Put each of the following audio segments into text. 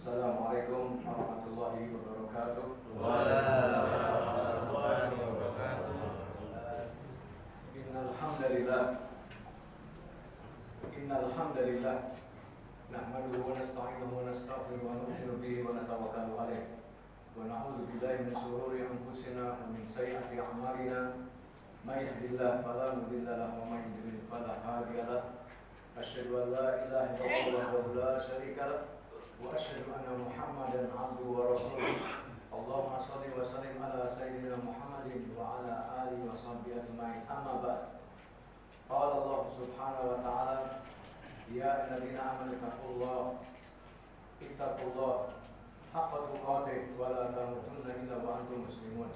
Assalamualaikum warahmatullahi wabarakatuh. Waalaikumsalam warahmatullahi wabarakatuh. Innal hamdalillah nahmaduhu wa nasta'inuhu wa nastaghfiruhu wa nu'minu bihi wa natawakkalu alayh wa na'udzu billahi min shururi anfusina wa min sayyiati a'malina may yahdihillahu fala mudilla lahu wa may yudlil fala hadiya lahu. Asyhadu an la ilaha illallah wahdahu la syarika lahu wa asyhadu anna Muhammadan 'abduhu wa rasuluh. Allahumma shalli wa sallim ala sayyidina Muhammadin wa ala alihi wa sahbihi ajma'in. Amma ba'd. Qala Allah subhanahu wa ta'ala, ya ayyuhalladzina amanu ittaqullaha haqqa tuqatih wa la tamutunna illa wa antum muslimun.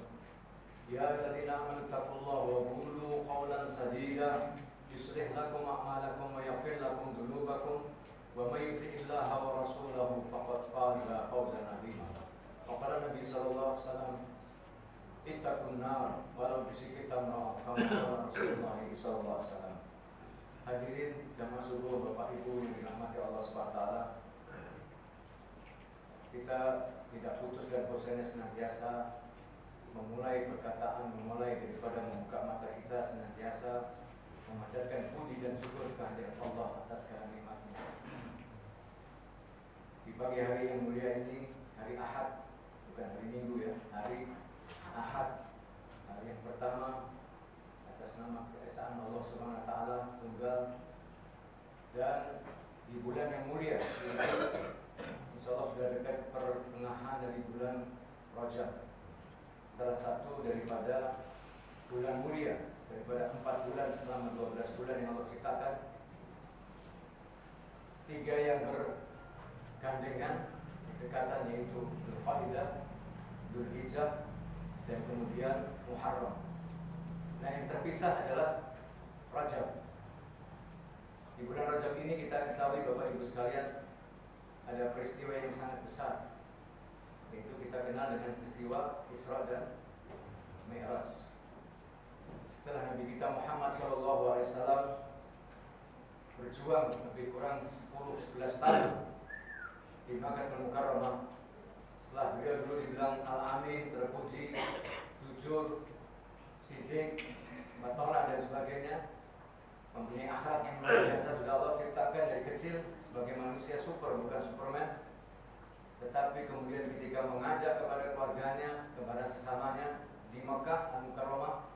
Ya ayyuhalladzina amanu ittaqullaha wa qulu qawlan sadida yuslih lakum a'malakum wa yaghfir lakum dhunubakum wa may yuti'illaha wa rasulahu faqad faza fawzan 'azima. Qala Nabi sallallahu alaihi wasallam, ittaqun nar walau bisyikki tamra, kama qala Rasulullah sallallahu alaihi wasallam. Hadirin jamaah subuh, Bapak Ibu yang dirahmati Allah Subhanahu wa taala. Kita tidak putus dan bosannya senantiasa memulai perkataan, memulai daripada membuka mata kita senantiasa memanjatkan puji dan syukur kehadirat Allah atas segala nikmat-Nya. Di pagi hari yang mulia ini, hari Ahad, bukan hari Minggu ya, hari Ahad, hari yang pertama atas nama keesaan Allah Subhanahu wa taala tunggal, dan di bulan yang mulia, insyaallah sudah dekat pertengahan dari bulan Rajab, salah satu daripada bulan mulia, daripada 4 bulan selama 12 bulan yang Allah ciptakan. 3 yang bergandengan dekatan, yaitu Dzulqa'dah, Dzulhijjah, dan kemudian Muharram. Nah, yang terpisah adalah Rajab. Di bulan Rajab ini kita ketahui Bapak Ibu sekalian, ada peristiwa yang sangat besar, yaitu kita kenal dengan peristiwa Isra dan Mi'raj. Setelah Nabi kita Muhammad SAW berjuang lebih kurang 10-11 tahun di Makkahul Mukarramah, setelah beliau dulu dibilang Al-Amin, terpuji, jujur, sidik, batonah dan sebagainya, mempunyai akhlak yang luar biasa, sudah Allah ciptakan dari kecil sebagai manusia super, bukan Superman. Tetapi kemudian ketika mengajak kepada keluarganya, kepada sesamanya di Makkah Al-Mukarramah,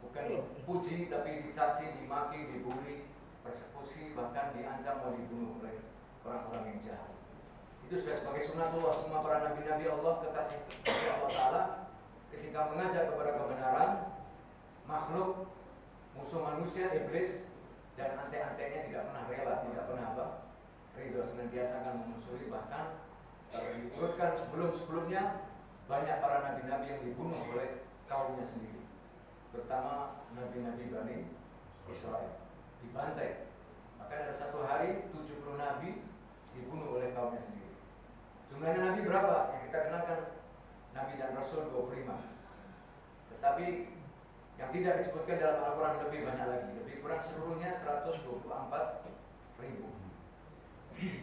bukan dipuji tapi dicaci, dimaki, dibully, persekusi, bahkan diancam mau dibunuh oleh orang-orang yang jahat. Itu sudah sebagai sunatullah semua para nabi-nabi Allah, kekasih Allah Ta'ala, ketika mengajak kepada kebenaran, makhluk musuh manusia, iblis dan ante-antenya tidak pernah rela, tidak pernah ridho, senantiasa akan memusuhi. Bahkan kalau diurutkan sebelum-sebelumnya, banyak para nabi-nabi yang dibunuh oleh kaumnya sendiri, terutama nabi-nabi Bani Israel, dibantai. Bahkan ada satu hari 70 nabi dibunuh oleh kaumnya sendiri. Jumlahnya nabi berapa? Yang kita kenalkan nabi dan rasul 25. Tetapi yang tidak disebutkan dalam Al-Quran lebih banyak lagi, lebih kurang seluruhnya 124.000.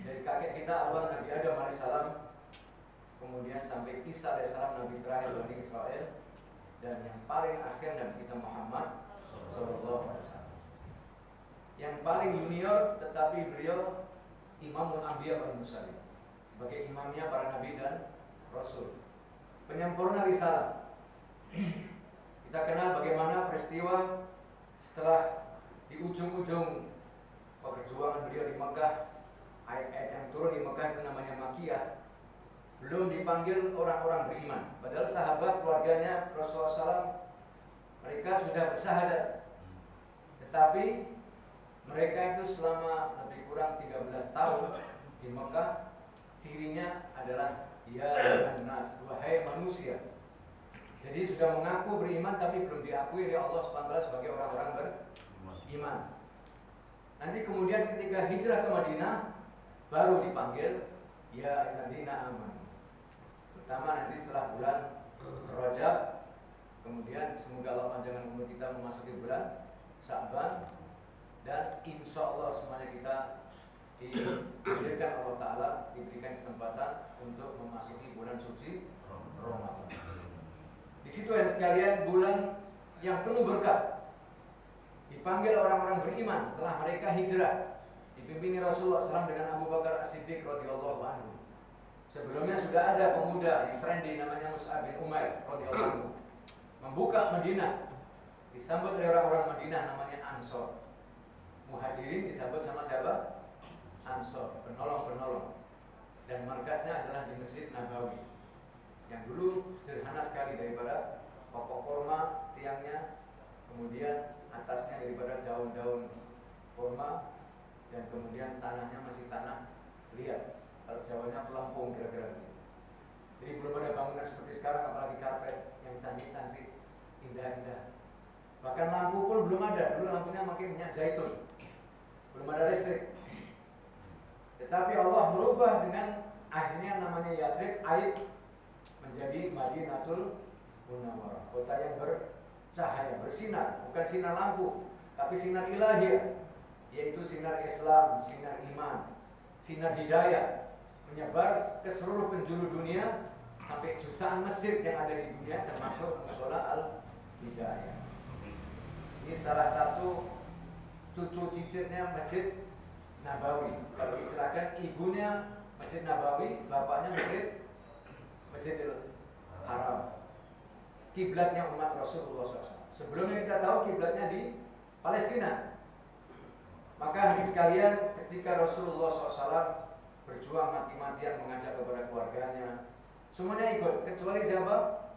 Dari kakek kita awal Nabi Adam alaihissalam, kemudian sampai Isa alaihissalam, nabi terakhir Bani Israel, dan yang paling akhir Nabi kita Muhammad sallallahu alaihi wasallam. Yang paling junior tetapi beliau Imamul Anbiya wal Mursalin, sebagai imamnya para nabi dan rasul, penyempurna risalah. Kita kenal bagaimana peristiwa setelah di ujung-ujung perjuangan beliau di Mekah, ayat-ayat yang turun di Mekah itu namanya Makiyah, belum dipanggil orang-orang beriman. Padahal sahabat keluarganya Rasulullah SAW, mereka sudah bersyahadat, tetapi mereka itu selama lebih kurang 13 tahun di Mekah, cirinya adalah ya nas, wahai manusia. Jadi sudah mengaku beriman tapi belum diakui oleh Allah SWT sebagai orang-orang beriman. Nanti kemudian ketika hijrah ke Madinah baru dipanggil ya ayyuhalladzina amanu. Pertama nanti setelah bulan Rajab, kemudian semoga Allah panjangkan umur kita memasuki bulan Sya'ban, dan insya Allah semuanya kita dihadirkan Allah Ta'ala, diberikan kesempatan untuk memasuki bulan suci Ramadan. Di situ yang sekalian, bulan yang penuh berkah. Dipanggil orang-orang beriman setelah mereka hijrah, dipimpini Rasulullah SAW dengan Abu Bakar As-Siddiq radhiyallahu anhu. Sebelumnya sudah ada pemuda yang trendy namanya Mus'ab bin Umair radhiyallahu anhu, membuka Madinah, disambut oleh orang-orang Madinah namanya Ansor. Muhajirin disambut sama siapa? Ansor, penolong-penolong. Dan markasnya adalah di Masjid Nabawi, yang dulu sederhana sekali, daripada pokok korma tiangnya, kemudian atasnya daripada daun-daun korma, dan kemudian tanahnya masih tanah liat. Kalau Jawanya pelampung kira-kira begitu. Jadi belum ada bangunan seperti sekarang, apalagi karpet yang cantik-cantik, indah-indah. Bahkan lampu pun belum ada. Dulu lampunya pakai minyak zaitun, belum ada listrik. Tetapi Allah berubah dengan akhirnya namanya Yathrib, Aib, menjadi Madinatul Munawwarah, kota yang bercahaya, bersinar. Bukan sinar lampu, tapi sinar ilahi, yaitu sinar Islam, sinar iman, sinar hidayah, menyebar ke seluruh penjuru dunia, sampai jutaan masjid yang ada di dunia, termasuk Mushola Al-Hidayah. Ini salah satu cucu cicitnya Masjid Nabawi. Kalau istilahkan, ibunya Masjid Nabawi, bapaknya Masjidil Haram. Kiblatnya umat Rasulullah SAW. Sebelumnya kita tahu kiblatnya di Palestina. Maka hari sekalian, ketika Rasulullah SAW berjuang mati-matian mengajak kepada keluarganya, semuanya ikut, kecuali siapa?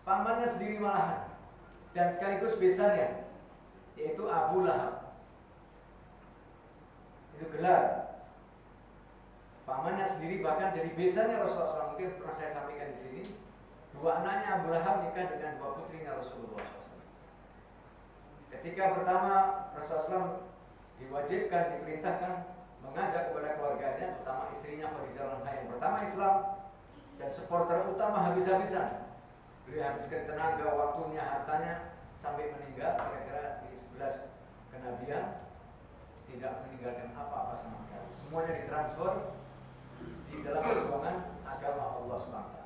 Pamannya sendiri malahan, dan sekaligus besannya, yaitu Abu Lahab. Itu gelar. Pamannya sendiri bahkan jadi besannya Rasulullah SAW. Mungkin pernah saya sampaikan di sini. Dua anaknya Abu Lahab nikah dengan dua putrinya Rasulullah SAW. Ketika pertama Rasulullah SAW diwajibkan, diperintahkan mengajak kepada keluarganya, terutama istrinya Khadijah yang pertama Islam dan supporter utama habis-habisan. Beliau habiskan tenaga, waktunya, hartanya sampai meninggal, kira-kira di 11 kenabian tidak meninggalkan apa-apa sama sekali. Semuanya ditransfer di dalam perjuangan agama Allah SWT.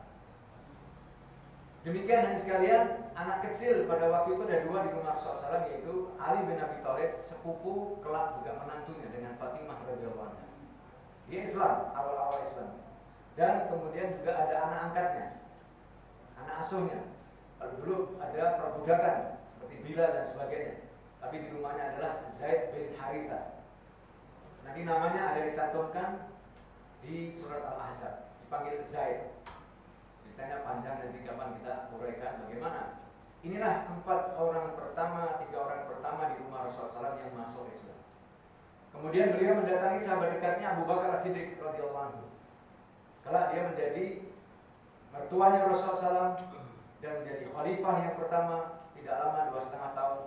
Demikian dan sekalian, anak kecil pada waktu itu ada dua di rumah Rasulullah SAW, yaitu Ali bin Abi Thalib, sepupu kelak juga menantunya dengan Fatimah radhiyallahu anha. Dia Islam, awal-awal Islam. Dan kemudian juga ada anak angkatnya, anak asuhnya. Kalau dulu ada perbudakan seperti Bilal dan sebagainya, tapi di rumahnya adalah Zaid bin Harithah. Nanti namanya ada dicantumkan di surat Al-Ahzab, dipanggil Zaid. Ceritanya panjang, nanti kapan kita uraikan bagaimana. Inilah 4 orang pertama, 3 orang pertama di rumah Rasulullah SAW yang masuk Islam. Kemudian beliau mendatangi sahabat dekatnya Abu Bakar As-Siddiq radhiyallahu anhu. Kelak dia menjadi mertuanya Rasulullah SAW dan menjadi khalifah yang pertama, tidak lama 2,5 tahun,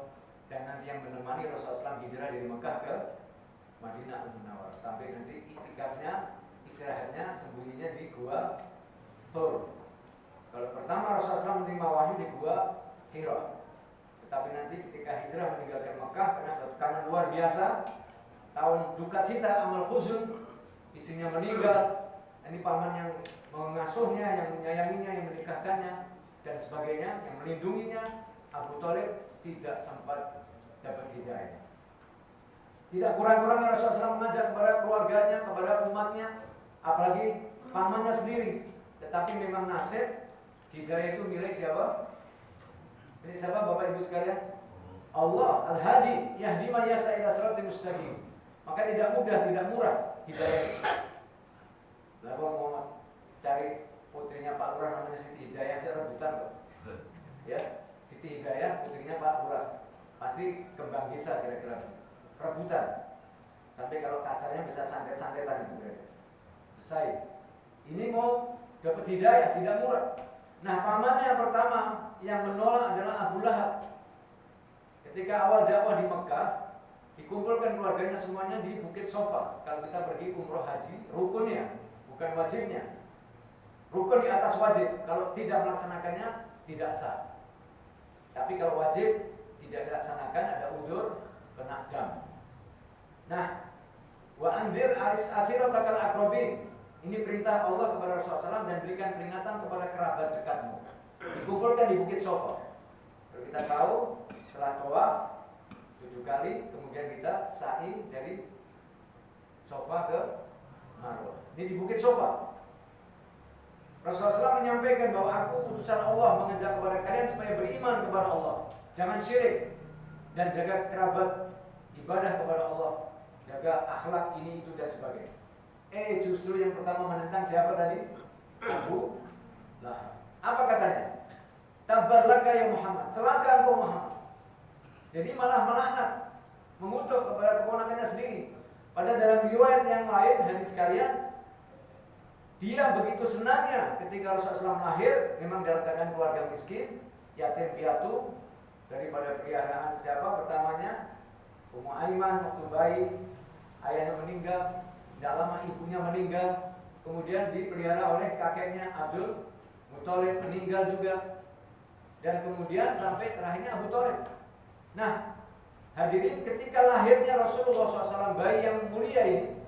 dan nanti yang menemani Rasulullah SAW hijrah dari Mekah ke Madinah Al-Munawwarah, sampai nanti iktikafnya, istirahatnya, sembunyinya di Gua Thur. Kalau pertama Rasulullah SAW menerima wahyu di Gua Hira, tetapi nanti ketika hijrah meninggalkan Mekah karena suatu tekanan luar biasa, tahun duka cita, amal huzun, istrinya meninggal, ini paman yang mengasuhnya, yang menyayanginya, yang menikahkannya dan sebagainya, yang melindunginya, Abu Thalib tidak sempat dapat hidayah. Tidak kurang-kurangnya Rasulullah SAW mengajak kepada keluarganya, kepada umatnya, apalagi pamannya sendiri. Tetapi memang nasib hidayah itu milik siapa? Milik siapa Bapak Ibu sekalian? Allah Al-Hadi, yahdi man yasha ila siratal mustaqim. Maka tidak mudah, tidak murah hidayah. Lalu mau cari putrinya Pak Lurah namanya Siti Hidayah aja rebutan kok. Ya, Siti Hidayah putrinya Pak Lurah. Pasti kembang desa kira-kira. Rebutan. Sampai kalau kasarnya bisa santet-santetan itu. Selesai. Ini mau dapat hidayah, tidak murah. Nah, pamannya yang pertama yang menolak adalah Abu Lahab. Ketika awal dakwah di Mekah, dikumpulkan keluarganya semuanya di Bukit Sofa. Kalau kita pergi umroh haji, rukunnya, bukan wajibnya. Rukun di atas wajib. Kalau tidak melaksanakannya, tidak sah. Tapi kalau wajib tidak dilaksanakan, ada udzur, kena dam. Nah, Wa anzir ashiratakal aqrabin. Ini perintah Allah kepada Rasulullah SAW, dan berikan peringatan kepada kerabat dekatmu. Dikumpulkan di Bukit Sofa. Kalau kita tahu, setelah tawaf 7 kali, kemudian kita sa'i dari Sofa ke Marwah. Ini di Bukit Sofa. Rasulullah SAW menyampaikan bahwa aku utusan Allah mengajak kepada kalian supaya beriman kepada Allah, jangan syirik, dan jaga kerabat, ibadah kepada Allah, jaga akhlak ini itu dan sebagainya. Justru yang pertama menentang siapa tadi? Abu Lahab. Apa katanya? Tabbar laka ya Muhammad, celaka engkau Muhammad. Jadi malah melaknat, mengutuk kepada keponakannya sendiri. Pada dalam riwayat yang lain, hadis sekalian, dia begitu senangnya ketika Rasulullah SAW lahir, memang dalam keadaan keluarga miskin, yatim piatu, daripada peliharaan siapa? Pertamanya Ummu Aiman waktu bayi, ayahnya meninggal, tidak lama ibunya meninggal, kemudian dipelihara oleh kakeknya Abdul Muthalib, meninggal juga, dan kemudian sampai terakhirnya Abu Thalib. Nah, hadirin, ketika lahirnya Rasulullah SAW, bayi yang mulia ini,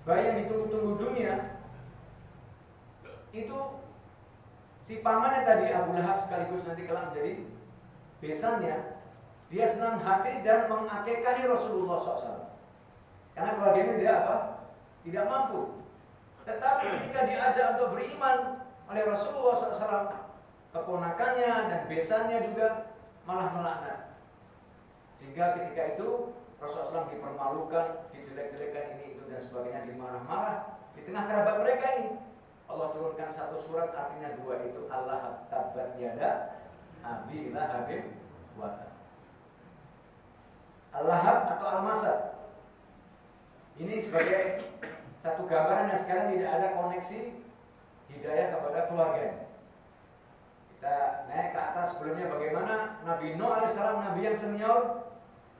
bayi yang ditunggu-tunggu dunia, itu si pamannya tadi Abu Lahab sekaligus nanti kelak menjadi besannya, dia senang hati dan mengakekahi Rasulullah SAW. Karena keluarganya tidak apa? Tidak mampu. Tetapi ketika diajak untuk beriman oleh Rasulullah SAW, keponakannya dan besannya juga malah melaknat. Sehingga ketika itu Rasulullah SAW dipermalukan, dijelek-jelekan ini itu dan sebagainya, dimarah-marah di tengah kerabat mereka ini. Allah turunkan satu surat, artinya dua itu, Allah tabbat yada abi lahabim wa tab. Al-Lahab atau Al-Masad. Ini sebagai satu gambaran yang sekarang tidak ada koneksi hidayah kepada keluarga. Kita naik ke atas sebelumnya, bagaimana Nabi Nuh alaihissalam, Nabi yang senior,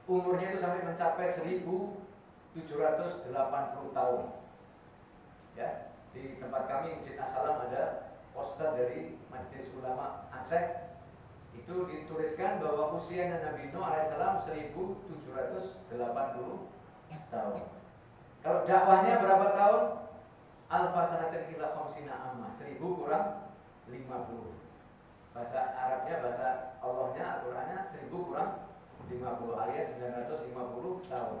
umurnya itu sampai mencapai 1780 tahun. Ya, di tempat kami Masjid As-Salam ada poster dari Majelis Ulama Aceh. Itu dituliskan bahwa usianya Nabi Nuh alaihissalam 1780 tahun. Kalau dakwahnya berapa tahun? Alfa sanatin ila khamsina amma, 1000 kurang 50. Bahasa Arabnya, bahasa Allahnya, Al-Qur'annya 1000 kurang 50 alias 950 tahun.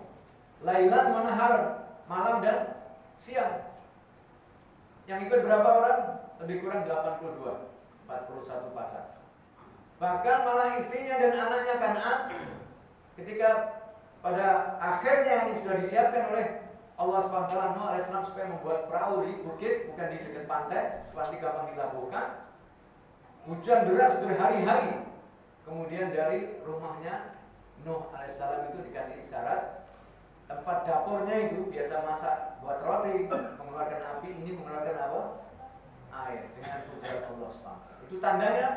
Lailan wa nahar, malam dan siang. Yang ikut berapa orang? Lebih kurang 82, 41 pasang. Bahkan malah istrinya dan anaknya Kan'an, ketika pada akhirnya yang sudah disiapkan oleh Allah SWT, Nuh alaihissalam supaya membuat perahu di bukit, bukan di dekat pantai, supaya gampang dilabuhkan. Hujan deras berhari-hari. Kemudian dari rumahnya Nuh alaihissalam itu dikasih isyarat, tempat dapurnya itu biasa masak buat roti, mengeluarkan api, ini mengeluarkan apa? Air, dengan kudrat Allah SWT. Itu tandanya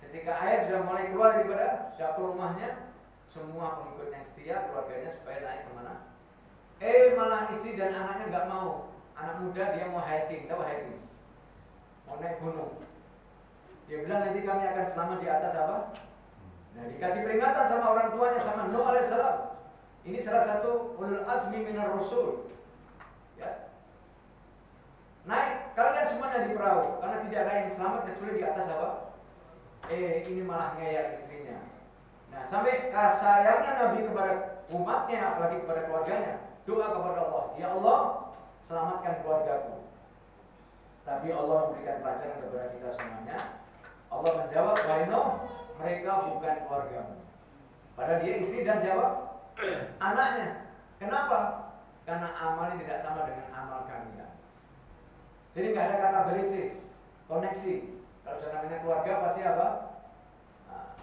ketika air sudah mulai keluar daripada dapur rumahnya, semua pengikut yang setia, keluarganya supaya naik kemana? Malah istri dan anaknya nggak mau. Anak muda dia mau hiking, tahu hiking? Mau naik gunung. Dia bilang nanti kami akan selamat di atas apa? Nah, dikasih peringatan sama orang tuanya, sama Nuh alaihissalam. Ini salah satu ulul azmi minar rasul. Ya. Naik, kalian semuanya di perahu, karena tidak ada yang selamat kecuali di atas apa? Ini malah ngeyel istrinya. Nah, sampai sayangnya Nabi kepada umatnya, apalagi kepada keluarganya, doa kepada Allah, ya Allah, selamatkan keluargaku. Tapi Allah memberikan pelajaran kepada kita semuanya. Allah menjawab, wahai Nuh, mereka bukan keluargamu. Padahal dia istri dan siapa? Anaknya. Kenapa? Karena amalnya tidak sama dengan amal kalian. Jadi nggak ada kata berisis, koneksi. Kalau sudah namanya keluarga pasti apa? Nah.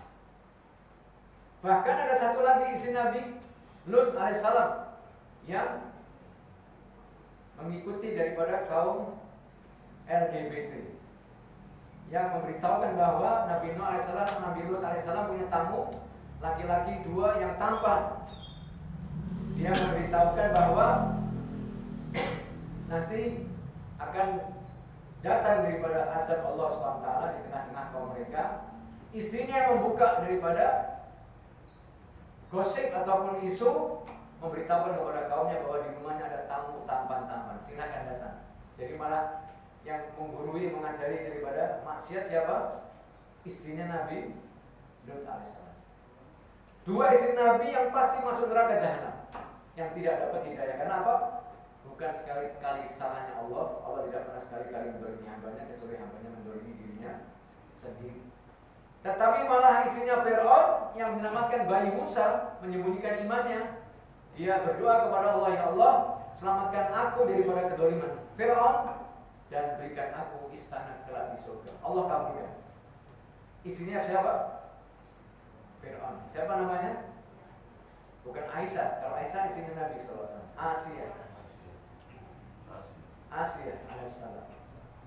Bahkan ada satu lagi istri Nabi Lut alaihissalam yang mengikuti daripada kaum LGBT, yang memberitahukan bahwa Nabi Nuh alaihissalam, Nabi Lut alaihissalam punya tamu laki-laki 2 yang tampan. Dia memberitahukan bahwa nanti akan datang daripada azab Allah SWT di tengah-tengah kaum mereka. Istrinya yang membuka daripada gosip ataupun isu memberitahukan kepada kaumnya bahwa di rumahnya ada tamu tampan-tampan, silakan datang. Jadi malah yang menggurui, mengajari daripada maksiat siapa? Istrinya Nabi Lut alaihissalam. Dua istri Nabi yang pasti masuk neraka jahanam, yang tidak dapat hidayah. Karena apa? Bukan sekali-kali salahnya Allah. Allah tidak pernah sekali-kali mendolimi hambanya, kecuali hambanya mendolimi dirinya sendiri. Tetapi malah istrinya Fir'aun yang menyelamatkan bayi Musa, menyembunyikan imannya. Dia berdoa kepada Allah, ya Allah, selamatkan aku daripada kedoliman Fir'aun dan berikan aku istana kelak di surga. Allah kabulkan. Istrinya siapa? Fir'aun. Siapa namanya? Bukan Aisyah. Kalau Aisyah istrinya Nabi SAW. Asia alaihissalam.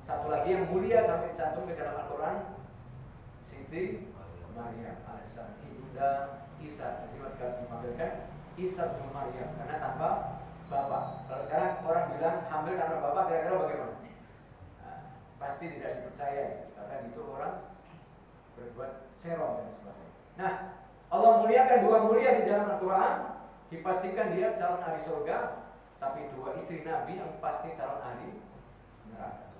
Satu lagi yang mulia sampai dicantum ke dalam Al-Quran, Siti Maryam alaihissalam, ibunda Isa. Jadi dipanggilkan Isa bin Maryam karena tanpa bapak. Kalau sekarang orang bilang hamil tanpa bapak, kira-kira bagaimana? Nah, pasti tidak dipercaya karena itu orang berbuat serong dan sebagainya. Nah, Allah muliakan dua mulia di dalam Al-Quran, dipastikan dia calon ahli surga. Tapi dua istri Nabi yang pasti calon ahli neraka.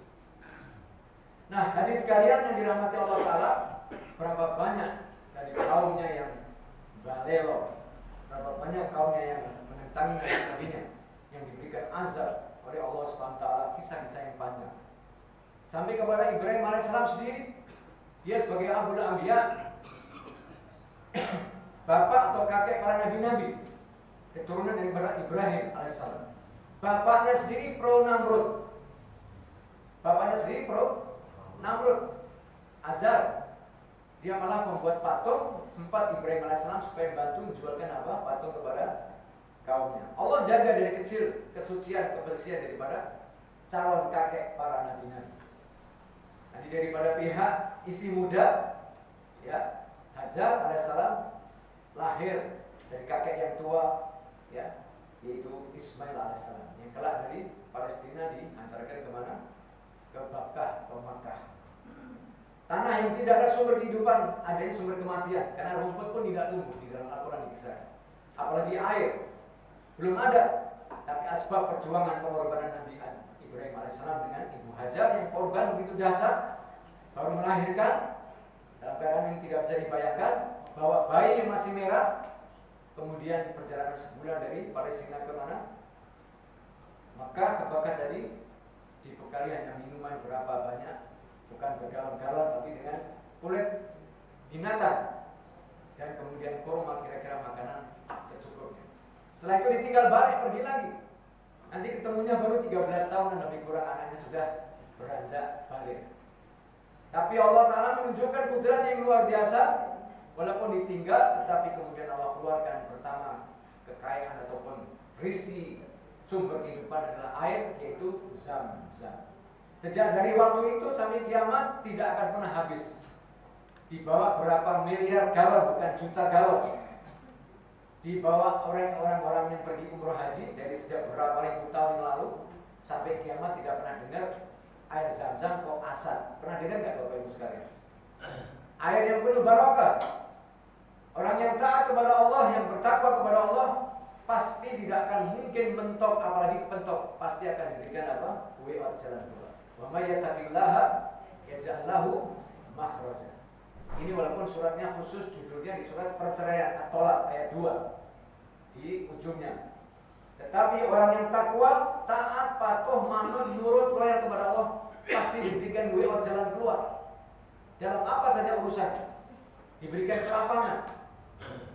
Nah, hadis sekalian yang dirahmati Allah Ta'ala, berapa banyak dari kaumnya yang balelo, berapa banyak kaumnya yang menentangi Nabi-Nabinya, yang diberikan azab oleh Allah SWT, kisah-kisah yang panjang. Sampai kepada Ibrahim alaihissalam sendiri, dia sebagai Abul Anbiya, bapak atau kakek para nabi-nabi, keturunan dari Ibrahim alaihissalam. Bapaknya sendiri pro Namrud. Azar. Dia malah membuat patung, sempat Ibrahim alaihissalam supaya bantu menjualkan apa? Patung kepada kaumnya. Allah jaga dari kecil kesucian, kebersihan daripada calon kakek para nabi-nabi. Nanti daripada pihak istri muda, ya, Hajar alaihissalam lahir dari kakek yang tua, ya, yaitu Ismail alaihissalam, yang kelak dari Palestina dihantarkan kemana? Ke Makkah. Tanah yang tidak ada sumber kehidupan, adanya sumber kematian, karena rumput pun tidak tumbuh di dalam Al-Quran dikisahkan. Apalagi air belum ada. Tapi asbab perjuangan pengorbanan Nabi Ibrahim alaihissalam dengan Ibu Hajar yang korban begitu dahsyat, baru melahirkan dalam keadaan yang tidak bisa dibayangkan, bahwa bayi yang masih merah. Kemudian perjalanan sebulan dari Palestina ke mana? Maka kebakar tadi dibekali hanya minuman berapa banyak, bukan bergalon-galon, tapi dengan kulit binatang dan kemudian kurma, kira-kira makanan secukupnya. Setelah itu ditinggal balik, pergi lagi. Nanti ketemunya baru 13 tahun dan lebih kurang, anaknya sudah beranjak balik. Tapi Allah Ta'ala menunjukkan kudrat yang luar biasa. Walaupun ditinggal, tetapi kemudian Allah keluarkan pertama kekayaan ataupun rezeki, sumber kehidupan adalah air, yaitu Zam-Zam. Sejak dari waktu itu sampai kiamat tidak akan pernah habis. Dibawa berapa miliar galon, bukan juta galon. Dibawa orang-orang yang pergi umroh haji dari sejak berapa ribu tahun yang lalu sampai kiamat tidak pernah dengar air Zam-Zam kok asat. Pernah dengar nggak Bapak Ibu sekalian? Air yang penuh barokah. Orang yang taat kepada Allah, yang bertakwa kepada Allah, pasti tidak akan mungkin mentok, apalagi kepentok. Pasti akan diberikan apa? Wi'at jalan keluar. Wa may yattaqillaha yaj'al lahu makhraja. Ini walaupun suratnya khusus judulnya di surat perceraian At-Tolak ayat 2 di ujungnya. Tetapi orang yang takwa, taat, patuh, manut, nurut, loyal kepada Allah, pasti diberikan wi'at jalan keluar. Dalam apa saja urusannya, diberikan kelapangan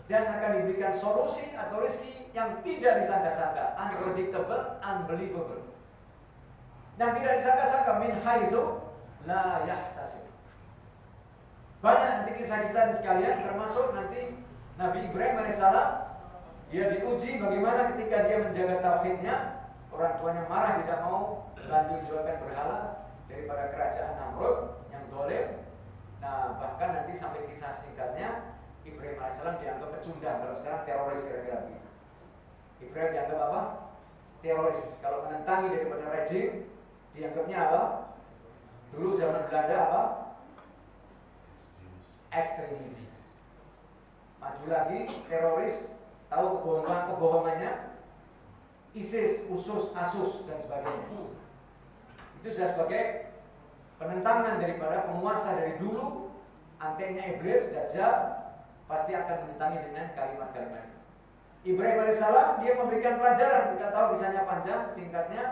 dan akan diberikan solusi atau rezeki yang tidak disangka-sangka, unpredictable, unbelievable, dan tidak disangka-sangka, min haitsu la yahtasib. Banyak nanti kisah-kisah sekalian, termasuk nanti Nabi Ibrahim alaihissalam, dia diuji bagaimana ketika dia menjaga tauhidnya. Orang tuanya marah, tidak mau bantu jualkan berhala daripada kerajaan Namrud yang dolim. Nah, bahkan nanti sampai kisah singkatnya, Ibrahim alaihissalam dianggap pecundang. Kalau sekarang teroris kira-kira begitu. Ibrahim dianggap apa? Teroris. Kalau menentangi daripada rejim, dianggapnya apa? Dulu zaman Belanda apa? Ekstremis. Maju lagi, teroris, tahu kebohongannya, ISIS, USUS, ASUS dan sebagainya. Itu sudah sebagai penentangan daripada penguasa dari dulu. Antenya iblis, Dajjal pasti akan menentangi dengan kalimat-kalimat ini. Ibrahim alaihissalam dia memberikan pelajaran. Kita tahu kisahnya panjang, singkatnya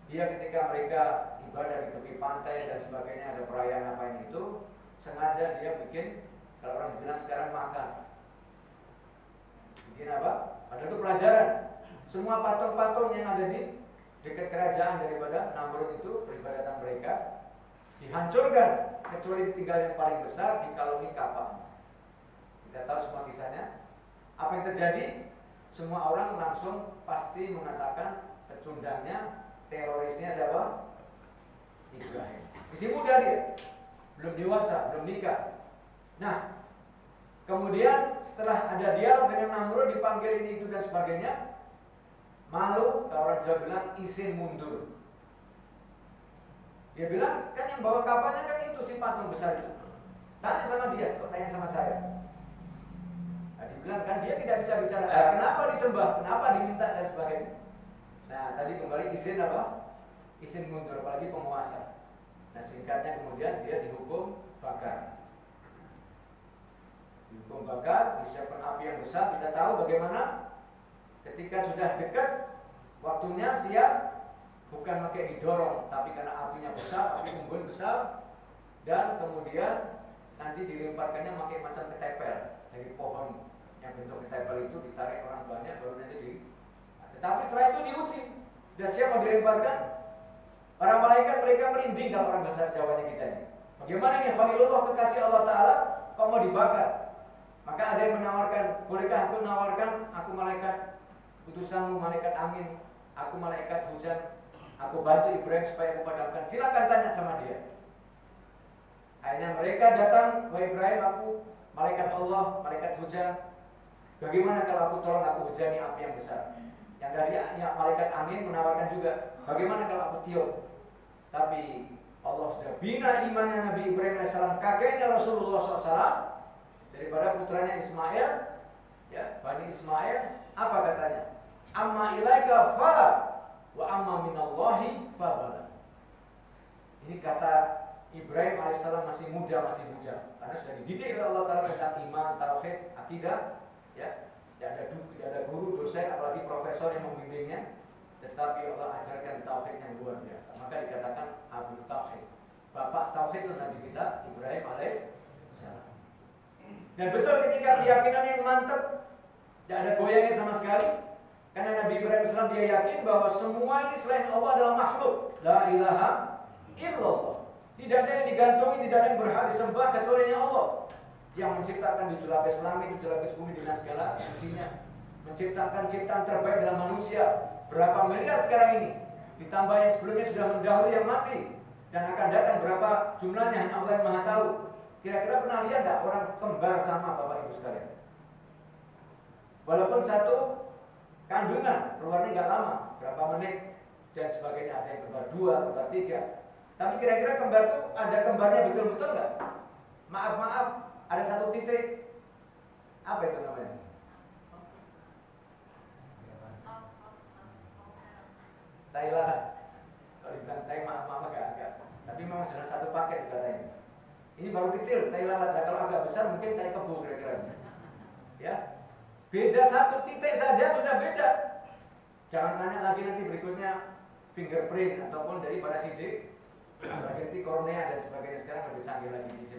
dia ketika mereka ibadah di tepi pantai dan sebagainya, ada perayaan apa ini itu, sengaja dia bikin, kalau orang bilang sekarang makan. Bikin apa? Ada itu pelajaran. Semua patung-patung yang ada di dekat kerajaan daripada Namrud itu, peribadatan mereka dihancurkan, kecuali tinggal yang paling besar dikalungi kapak. Kita tahu semua kisahnya. Apa yang terjadi? Semua orang langsung pasti mengatakan pecundangnya, terorisnya siapa? Ibrahim. Masih muda dia, belum dewasa, belum nikah. Nah, kemudian setelah ada dialog dengan Namrud, dipanggil ini itu dan sebagainya, malu, kalau orang Jawa bilang izin mundur. Dia bilang, kan yang bawa kapalnya kan itu si patung besar itu. Tanya sama dia, kok tanya sama saya? Nah, dibilang kan dia tidak bisa bicara. Kenapa disembah? Kenapa diminta dan sebagainya? Nah, tadi kembali izin apa? Izin mundur, apalagi penguasa. Nah, singkatnya kemudian dia dihukum bakar. Dihukum bakar, disiapkan api yang besar. Kita tahu bagaimana ketika sudah dekat waktunya siap. Bukan pakai didorong, tapi karena apinya besar, api unggun besar, dan kemudian nanti dilemparkannya pakai macam ketepel dari pohon yang bentuk ketepel itu ditarik orang banyak baru nanti di. Tetapi setelah itu diuji, sudah siap mau dilemparkan. Para malaikat mereka merinding kalau orang bahasa Jawanya kita ini. Bagaimana ini Khalilullah kekasih Allah Taala, kok mau dibakar? Maka ada yang menawarkan, bolehkah aku menawarkan, aku malaikat utusanmu, malaikat angin, aku malaikat hujan. Aku bantu Ibrahim supaya memadamkan. Silakan tanya sama dia. Akhirnya mereka datang, wahai Ibrahim, aku malaikat Allah, malaikat hujan. Bagaimana kalau aku tolong aku hujani api yang besar? Yang dari ya, malaikat angin menawarkan juga. Bagaimana kalau aku tiup? Tapi Allah sudah bina imannya Nabi Ibrahim AS, kakeknya Rasulullah SAW, daripada putranya Ismail, ya, Bani Ismail. Apa katanya? Amma ilaika fala wa amma minallahi fabala. Ini kata Ibrahim alaihissalam masih muda, masih bujang, karena sudah dididik oleh Allah Taala tentang iman, tauhid, akidah, ya. Tidak ada guru, dosen, apalagi profesor yang membimbingnya, tetapi Allah ajarkan tauhid yang luar biasa. Maka dikatakan Abu Tauhid, bapak tauhid itu Nabi kita Ibrahim alaihissalam. Dan betul ketika keyakinan yang mantap, tidak ada goyangnya sama sekali. Karena Nabi Ibrahim AS dia yakin bahwa semua ini selain Allah adalah makhluk. La ilaha illallah. Tidak ada yang digantungi, tidak ada yang berhak disembah kecuali Allah. Yang menciptakan 7 lapis langit, 7 lapis bumi dengan segala isinya. Menciptakan ciptaan terbaik dalam manusia. Berapa miliar sekarang ini? Ditambah yang sebelumnya sudah mendahului yang mati. Dan akan datang berapa jumlahnya hanya Allah yang Maha tahu. Kira-kira pernah lihat tidak orang kembar sama Bapak Ibu sekalian? Walaupun satu kandungan, keluarnya nggak lama, berapa menit dan sebagainya, ada yang kembar 2, kembar 3. Tapi kira-kira kembar itu ada kembarnya betul-betul nggak? Maaf, ada satu titik. Apa itu namanya? Thailand. Kalau dibilang Thai, maaf agak. Tapi memang sudah satu paket katanya. Ini baru kecil, Thailand. Kalau agak besar mungkin Thai kebo kira-kira. Ya. Beda satu titik saja sudah beda. Jangan tanya lagi nanti berikutnya fingerprint ataupun daripada CJ, lagi nanti kornea dan sebagainya. Sekarang lebih canggih lagi CJ.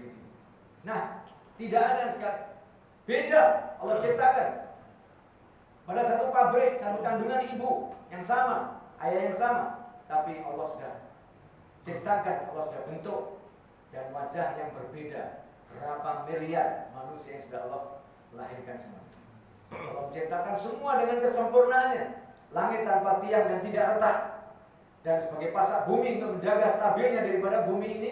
Nah, tidak ada sekali. Beda Allah ciptakan. Pada satu pabrik, satu kandungan ibu yang sama, ayah yang sama, tapi Allah sudah ciptakan, Allah sudah bentuk dan wajah yang berbeda. Berapa miliar manusia yang sudah Allah lahirkan semua. Allah menciptakan semua dengan kesempurnaannya. Langit tanpa tiang dan tidak retak. Dan sebagai pasak bumi untuk menjaga stabilnya daripada bumi ini,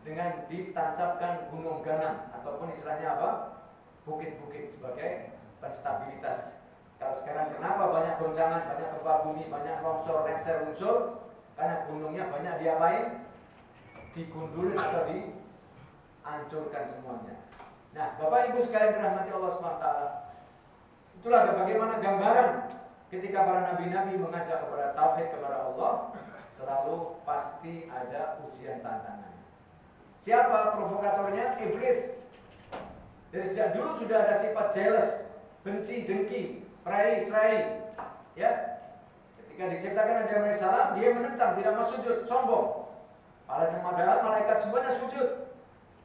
dengan ditancapkan gunung ganang ataupun istilahnya apa? Bukit-bukit sebagai penstabilitas. Kalau sekarang kenapa banyak goncangan, banyak gempa bumi, banyak longsor, lengser muncul? Karena gunungnya banyak diapain? Digundulin atau dihancurkan semuanya. Nah, Bapak Ibu sekalian dirahmati Allah SWT, itulah bagaimana gambaran ketika para nabi-nabi mengajak kepada tauhid kepada Allah, selalu pasti ada ujian tantangan. Siapa provokatornya? Iblis. Dari sejak dulu sudah ada sifat jealous, benci, dengki, serai. Ya. Ketika diciptakan Adam AS, dia menentang, tidak mau sujud, sombong. Padahal malaikat semuanya sujud.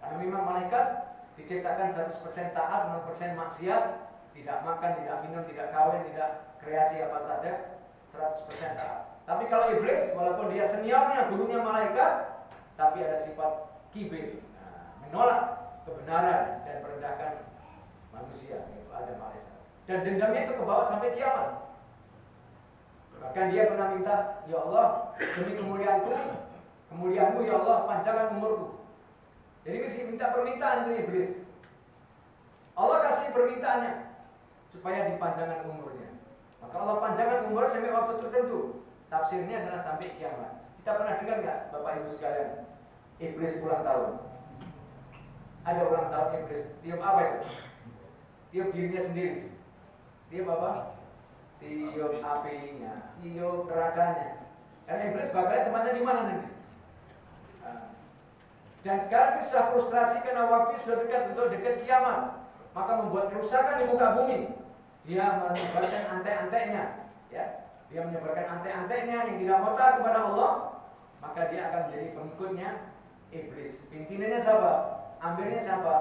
Karena memang malaikat diciptakan 100% taat, 0% maksiat, tidak makan, tidak minum, tidak kawin, tidak kreasi apa saja, 100% taat. Tapi kalau iblis, walaupun dia seniornya, gurunya malaikat, tapi ada sifat kibir, menolak kebenaran dan merendahkan manusia, yaitu Adam AS. Dan dendamnya itu kebawa sampai kiamat. Bahkan dia pernah minta, ya Allah, demi kemuliaanmu ya Allah, panjangkan umurku. Jadi mesti minta permintaan dari iblis. Allah kasih permintaannya supaya dipanjangkan umurnya. Maka Allah panjangkan umurnya sampai waktu tertentu. Tafsirnya adalah sampai kiamat. Kita pernah dengar nggak, Bapak Ibu sekalian, iblis ulang tahun? Ada ulang tahun iblis. Tiup apa itu? Tiup dirinya sendiri. Tiup apa? Tiup apinya, tiup nerakanya. Karena iblis bakalnya temannya di mana nanti? Dan sekarang ini sudah frustrasi karena waktu sudah dekat untuk dekat kiamat, maka membuat kerusakan di muka bumi. Dia menyebarkan antek-anteknya, ya. Dia menyebarkan antek-anteknya yang tidak mau taat kepada Allah, maka dia akan menjadi pengikutnya iblis. Pimpinannya siapa? Amirnya siapa?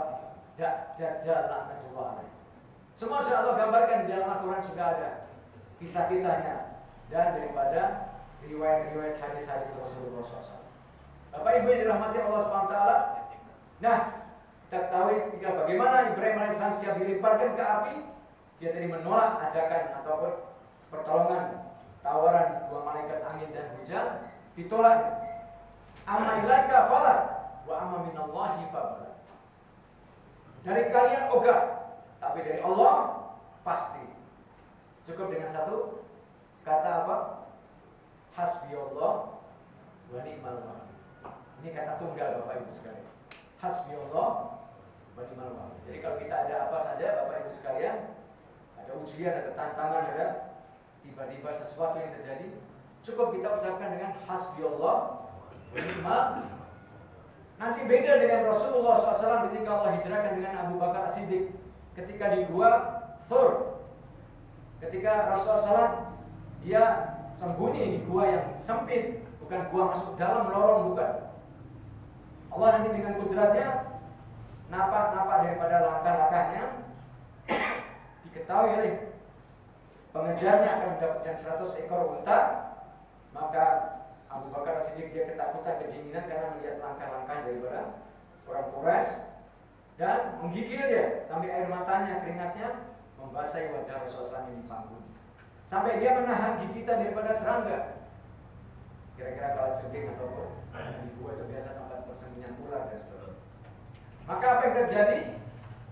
Dajjal laknatullah alaih. Semua sudah Allah gambarkan di dalam Al-Quran, sudah ada kisah-kisahnya dan daripada riwayat-riwayat hadis-hadis Rasulullah SAW. Bapak Ibu yang dirahmati Allah SWT. Nah, kita tahu ketika bagaimana Ibrahim AS siap dilemparkan ke api, dia tadi menolak ajakan ataupun pertolongan, tawaran dua malaikat angin dan hujan, ditolak. Amma ilaika fala wa amma minallahi fabala. Dari kalian ogah, tapi dari Allah pasti. Cukup dengan satu kata apa? Hasbiyallah wa ni'mal wakil. Ini kata tunggal Bapak Ibu sekalian. Hasbiyallah wa ni'mal wakil. Jadi kalau kita ada apa saja Bapak Ibu sekalian, ada ujian, ada tantangan, ada tiba-tiba sesuatu yang terjadi, cukup kita ucapkan dengan hasbiyallah wa ni'mal. Nanti beda dengan Rasulullah SAW ketika Allah hijrahkan dengan Abu Bakar As-Siddiq. Ketika di gua Thur, ketika Rasulullah SAW dia sembunyi di gua yang sempit, bukan gua masuk dalam lorong, bukan. Allah nanti dengan kudratnya napak-napak daripada langkah-langkahnya diketahui oleh pengejarnya akan mendapatkan 100 ekor unta. Maka Abu Bakar As-Siddiq dia ketakutan, kedinginan karena melihat langkah-langkah daripada orang Quraisy dan menggigil dia sampai air matanya, keringatnya membasahi wajah Rasulullah yang dipanggung. Sampai dia menahan gigitan daripada serangga. Kira-kira kalau jengking ataupun di gua itu biasa tempat persembunyian ular dan sebagainya. Maka apa yang terjadi?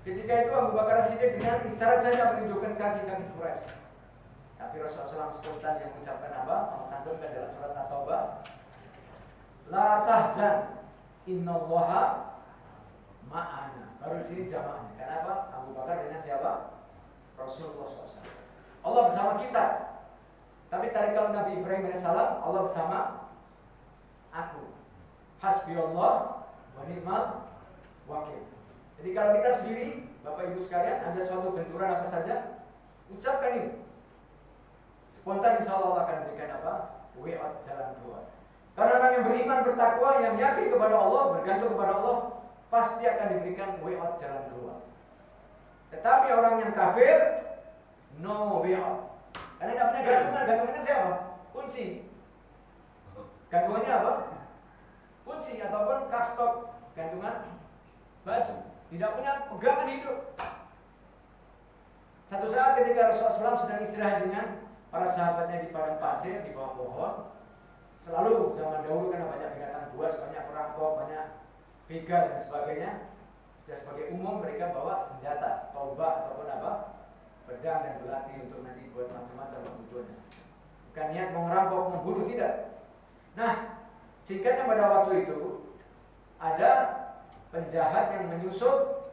Ketika itu Abu Bakar As-Siddiq dengan isyarat saja menunjukkan kaki-kaki Quraisy. Tapi Rasulullah SAW spontan yang mengucapkan apa? Mencantumkan dalam surat At-Taubah, la tahzan innallaha ma'ana. Baru di sini jamaahnya. Kenapa? Abu Bakar dengan siapa? Rasulullah SAW. Allah bersama kita. Tapi tadi kalau Nabi Ibrahim AS, Allah bersama aku. Hasbiyallah wa ni'mal wakil. Jadi kalau kita sendiri, Bapak Ibu sekalian, ada suatu benturan apa saja, ucapkan ini. Spontan insya Allah akan berikan apa? Way out, jalan keluar. Karena orang yang beriman, bertakwa, yang yakin kepada Allah, bergantung kepada Allah, pasti akan diberikan way out, jalan keluar. Tetapi orang yang kafir, no way out. Karena tidak punya gantungan. Gantungannya siapa? Kunci. Gantungannya apa? Kunci ataupun kapstok, gantungan baju. Tidak punya pegangan hidup. Satu saat ketika Rasulullah SAW sedang istirahat dengan para sahabatnya di padang pasir, di bawah pohon. Selalu zaman dahulu kan banyak binatang buas, banyak perampok, banyak begal dan sebagainya. Sudah sebagai umum mereka bawa senjata, tombak ataupun apa? Pedang dan belati untuk nanti buat macam-macam kebutuhannya. Bukan niat mau ngerampok, membunuh, tidak. Nah, singkatnya pada waktu itu ada penjahat yang menyusup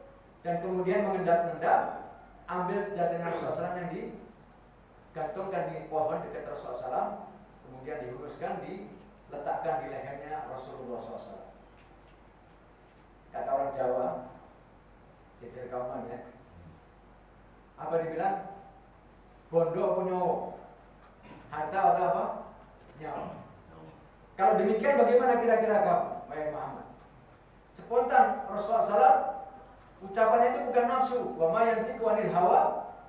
dan kemudian mengendap-endap, ambil senjatanya Rasulullah SAW yang digantungkan di pohon dekat Rasulullah SAW, kemudian dihuruskan, diletakkan di lehernya Rasulullah SAW. Kata orang Jawa, jejer kauman ya, apa dibilang? Bondo punya harta atau apa? Nyawa. Kalau demikian bagaimana kira-kira kamu, wahai Muhammad? Spontan Rasulullah SAW, ucapannya itu bukan nafsu. Wa ma yantiqu anil hawa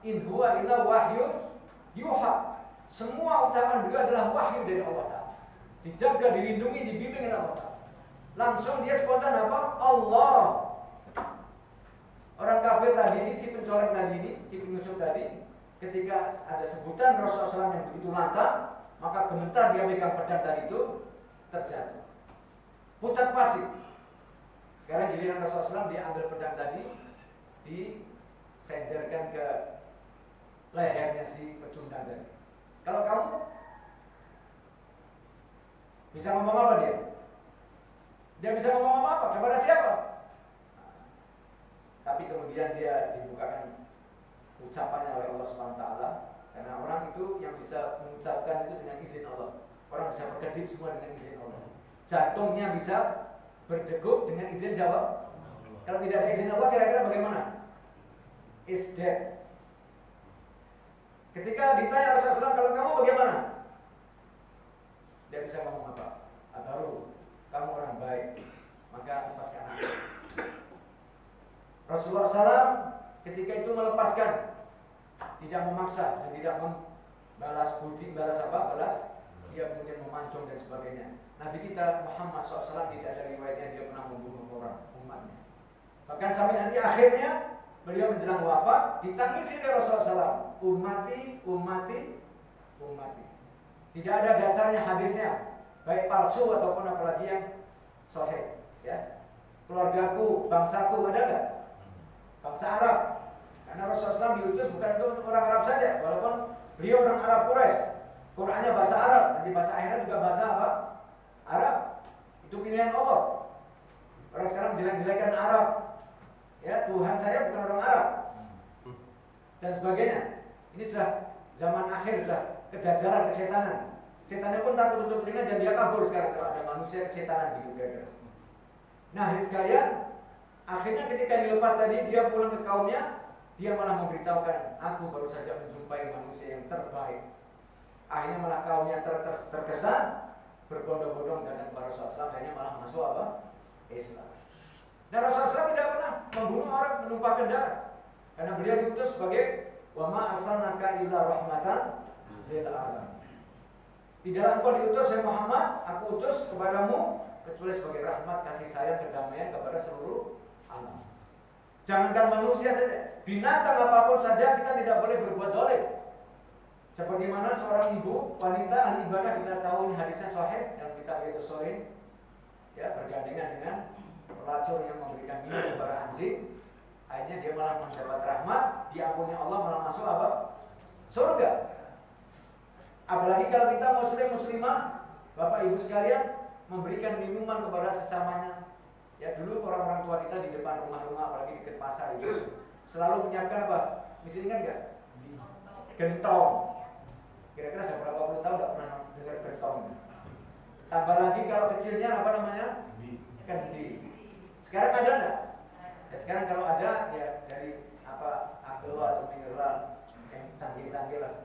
in huwa illa wahyun yuha. Semua ucapan beliau adalah wahyu dari Allah Ta'ala. Dijaga, dilindungi, dibimbing oleh Allah Ta'ala. Langsung dia spontan apa? Allah. Orang kafir tadi ini, si pencoleng tadi ini, si penyusup tadi, ketika ada sebutan Rasulullah SAW yang begitu lantang, maka gemetar dia megang pedang tadi itu, terjatuh. Pucat pasti. Sekarang giliran Rasulullah SAW, dia ambil pedang tadi, disenderkan ke lehernya si pecundang tadi. Kalau kamu bisa ngomong apa dia? Dia bisa ngomong apa? Kepada siapa? Tapi kemudian dia dibukakan ucapannya oleh Allah SWT, karena orang itu yang bisa mengucapkan itu dengan izin Allah. Orang bisa berkedip semua dengan izin Allah. Jantungnya bisa berdegup dengan izin siapa? Kalau tidak ada izin Allah, kira-kira bagaimana? Is dead. Ketika ditanya Rasulullah SAW, kalau kamu bagaimana? Dia bisa ngomong apa? Baru kamu orang baik, maka lepaskan aku. Rasulullah SAW ketika itu melepaskan, tidak memaksa dan tidak membalas budi, balas dia kemudian memancung dan sebagainya. Nabi kita Muhammad SAW tidak ada riwayatnya dia pernah membunuh orang umatnya. Bahkan sampai nanti akhirnya beliau menjelang wafat ditangisi oleh Rasulullah SAW, ummati, ummati, ummati. Tidak ada dasarnya hadisnya, baik palsu ataupun apalagi yang sahih. Ya, keluargaku, bangsaku ada nggak? Bangsa Arab. Karena Rasulullah SAW diutus bukan untuk orang Arab saja, walaupun beliau orang Arab Quraisy. Qurannya bahasa Arab, nanti bahasa akhirat juga bahasa apa? Arab. Itu pilihan Allah. Orang sekarang jelek-jelekan Arab. Ya, Tuhan saya bukan orang Arab. Dan sebagainya. Ini sudah zaman akhir, sudah kedajalan, kesetanan. Setannya pun takut tutup telinga dan dia kabur sekarang kalau ada manusia kesetanan gitu kira-kira. Nah, ini sekalian, akhirnya ketika dilepas tadi dia pulang ke kaumnya, dia malah memberitahukan, aku baru saja menjumpai manusia yang terbaik. Akhirnya malah kaumnya terkesan, berbondong-bondong datang kepada Rasulullah SAW, akhirnya malah masuk apa? Islam. Nah, Rasulullah SAW tidak pernah membunuh orang, menumpahkan darah, karena beliau diutus sebagai wa ma arsalnaka illa rahmatan lil alamin. Tidaklah engkau diutus oleh Muhammad, aku utus kepadamu kecuali sebagai rahmat, kasih sayang, kedamaian kepada seluruh alam. Jangankan manusia saja, binatang apapun saja kita tidak boleh berbuat zalim. Seperti mana seorang ibu, wanita ahli ibadah, kita tahu ini hadisnya sahih dan kita lihat sahih, ya, bergandengan dengan pelacur yang memberikan minum kepada anjing, akhirnya dia malah mendapat rahmat, diampuni Allah, malah masuk apa? Surga. Apalagi kalau kita muslim muslimah, Bapak Ibu sekalian, memberikan minuman kepada sesamanya. Ya, dulu orang-orang tua kita di depan rumah-rumah, apalagi dekat pasar itu, selalu menyiapkan apa? Mesti ingat nggak? Gentong. Kira-kira saya berapa puluh tahun nggak pernah dengar gentong. Tambah lagi kalau kecilnya apa namanya? Kendi. Sekarang ada nggak? Ya, sekarang kalau ada ya dari apa? Aglo atau mineral yang canggih-canggih lah.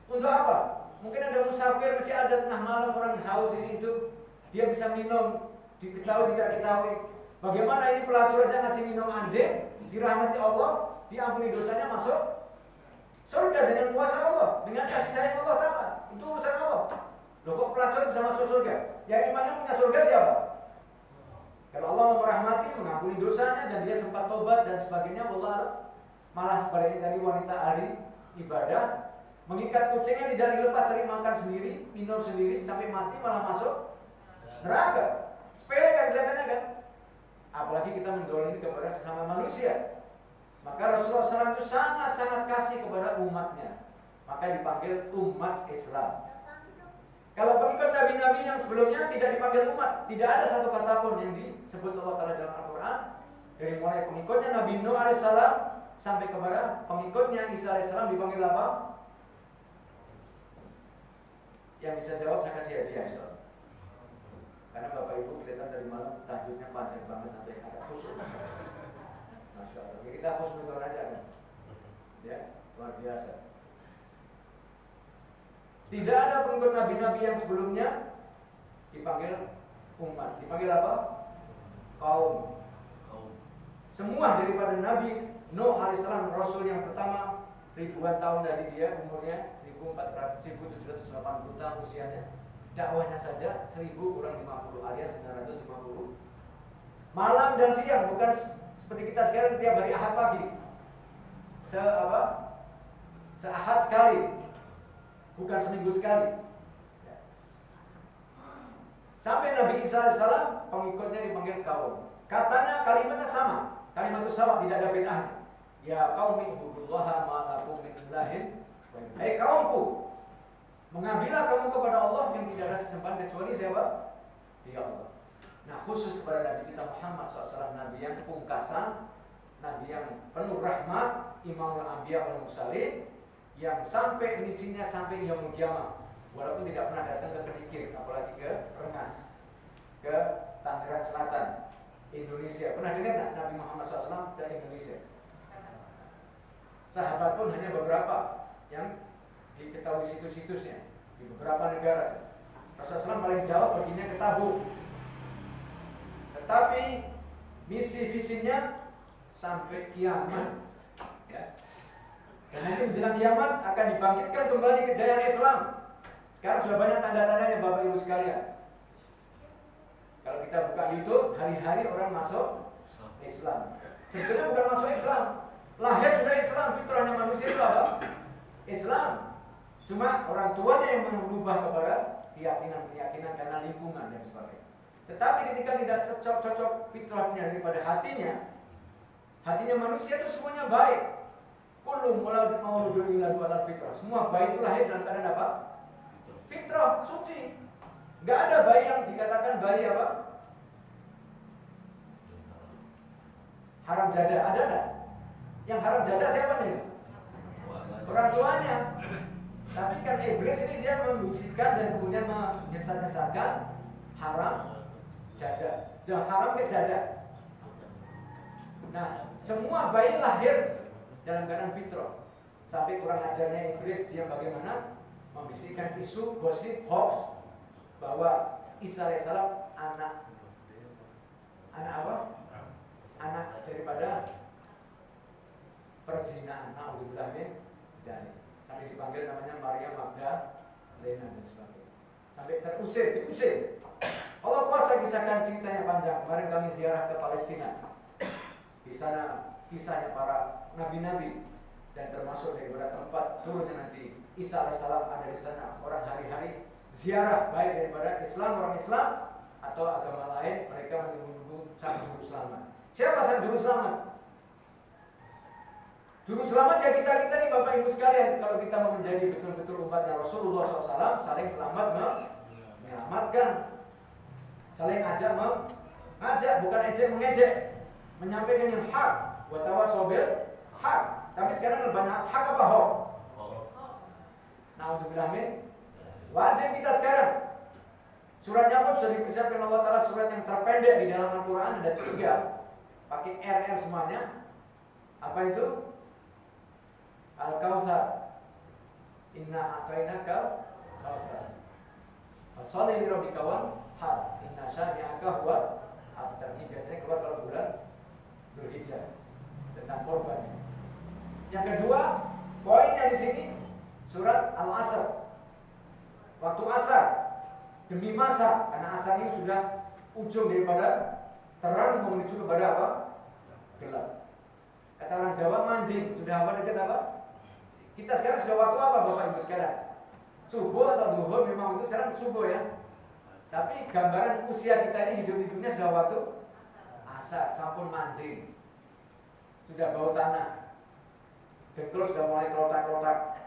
Untuk apa? Mungkin ada musafir, masih ada tengah malam orang haus ini itu, dia bisa minum, diketahui tidak diketahui. Bagaimana ini pelacur aja ngasih minum anjing, dirahmati Allah, diampuni dosanya, masuk surga dengan kuasa Allah, dengan kasih sayang Allah Ta'ala. Itu urusan Allah. Loh, kok pelacur bisa masuk surga? Yang imannya punya surga siapa? Kalau Allah mau merahmati, mengampuni dosanya dan dia sempat tobat dan sebagainya, Allah malah sebaliknya tadi wanita ahli ibadah mengikat kucingnya tidak dilepas, sering makan sendiri, minum sendiri sampai mati, malah masuk neraka. Sepele kan kelihatannya kan? Apalagi kita mendolimi kepada sesama manusia. Maka Rasulullah SAW itu sangat-sangat kasih kepada umatnya. Maka dipanggil umat Islam. Kalau pengikut nabi-nabi yang sebelumnya tidak dipanggil umat, tidak ada satu kata pun yang disebut Allah Ta'ala dalam Al-Quran. Dari mulai pengikutnya Nabi Nuh AS sampai kepada pengikutnya Isa AS dipanggil apa? Yang bisa jawab saya kasih hadiah, insyaallah. Karena Bapak Ibu kelihatan dari malam tahajudnya panjang banget sampai agak khusyuk. Masya Allah. Ya, kita husnudon aja kan. Ya, luar biasa. Tidak ada pengikut nabi-nabi yang sebelumnya dipanggil umat. Dipanggil apa? Kaum. Semua daripada Nabi Nuh alaihissalam, Rasul yang pertama, ribuan tahun dari dia, umurnya 1780 tahun usianya. Dakwahnya saja 1000 kurang 50 alias 950. Malam dan siang, bukan seperti kita sekarang tiap hari Ahad pagi. Seahad sekali. Bukan seminggu sekali. Sampai Nabi Isa AS pengikutnya dipanggil kaum. Katanya kalimatnya sama. Kalimat itu sama, tidak ada bedanya. Ya qaumi ibudullaha ma lakum min ilahin. Hai kaumku, mengambillah kamu kepada Allah yang tidak ada sesembahan kecuali siapa? Dia Allah. Nah, khusus kepada Nabi kita Muhammad SAW, Nabi yang pungkasan, Nabi yang penuh rahmat, Imamul Anbiya wal Mursalin, yang sampai misinya sampai yaumul qiyamah, walaupun tidak pernah datang ke Kedikir, apalagi ke Rengas, ke Tangerang Selatan, Indonesia. Pernah dengar tak Nabi Muhammad SAW ke Indonesia? Sahabat pun hanya beberapa yang diketahui situs-situsnya di beberapa negara. Rasulullah SAW paling jauh perginya ke Tabuk. Tetapi misi visinya sampai kiamat. Ya. Dan nanti menjelang kiamat akan dibangkitkan kembali kejayaan Islam. Sekarang sudah banyak tanda-tandanya Bapak Ibu sekalian. Kalau kita buka YouTube, hari-hari orang masuk Islam. Sebetulnya bukan masuk Islam, lahir sudah Islam, fitrahnya manusia itu apa? Islam. Cuma orang tuanya yang merubah kepada keyakinan-keyakinan karena lingkungan dan sebagainya. Tetapi ketika tidak cocok fitrahnya daripada hatinya manusia itu semuanya baik. Kullu mauludun yuladu ala fitrah. Semua bayi itu lahir dalam keadaan apa? Fitrah, suci. Gak ada bayi yang dikatakan bayi apa? Haram jada, ada enggak? Yang haram jada siapa nih? Orang tuanya. Tapi kan iblis ini dia membisikkan dan kemudian menyesat-nyesatkan haram jada. Yang haram ke jada. Nah, semua bayi lahir dalam keadaan fitrah. Sampai kurang ajarnya iblis dia bagaimana membisikkan isu gosip hoax bahwa Isa alaihissalam anak apa? Anak daripada perzinaan. Naudzubillah min dzalik. Sampai dipanggil namanya Maria Magdalena dan sebagainya. Sampai diusir. Allah kuasa kisahkan ceritanya panjang. Kemarin kami ziarah ke Palestina. Di sana kisahnya para nabi-nabi dan termasuk daripada tempat turunnya nanti Isa alaihissalam ada di sana. Orang hari-hari ziarah baik daripada orang Islam atau agama lain, mereka menunggu sang juru selamat. Siapa sang juru selamat? Juru selamat ya kita nih Bapak Ibu sekalian. Kalau kita mau menjadi betul-betul umatnya Rasulullah SAW, saling selamat menyelamatkan, saling mengajak, bukan ejek mengejek, menyampaikan yang hak, wa tawassaw bil hak. Tapi sekarang banyak hak apa hoax? Naudzubillah min. Wajib kita sekarang. Suratnya pun sudah dipersiapkan Allah Ta'ala, surat yang terpendek di dalam Al-Quran ada 3, pakai RR semuanya. Apa itu? Al-Kautsar. Inna a'tainaka kautsar. Fasholli li rabbika wanhar. Inna syani'aka huwal abtar. Ini biasanya keluar kalau bulan Dzulhijjah tentang korban. Yang kedua, poinnya di sini surat Al-Asr. Waktu asar, demi masa, karena asar ini sudah ujung daripada terang menuju kepada apa? Gelap. Kata orang Jawa mancing, sudah apa dekat apa? Kita sekarang sudah waktu apa Bapak Ibu sekarang? Subuh atau duhur, memang itu sekarang subuh ya. Tapi gambaran usia kita ini hidup di dunia sudah waktu asar, sampun mancing. Sudah bau tanah. Dengkul sudah mulai kelotak-kelotak.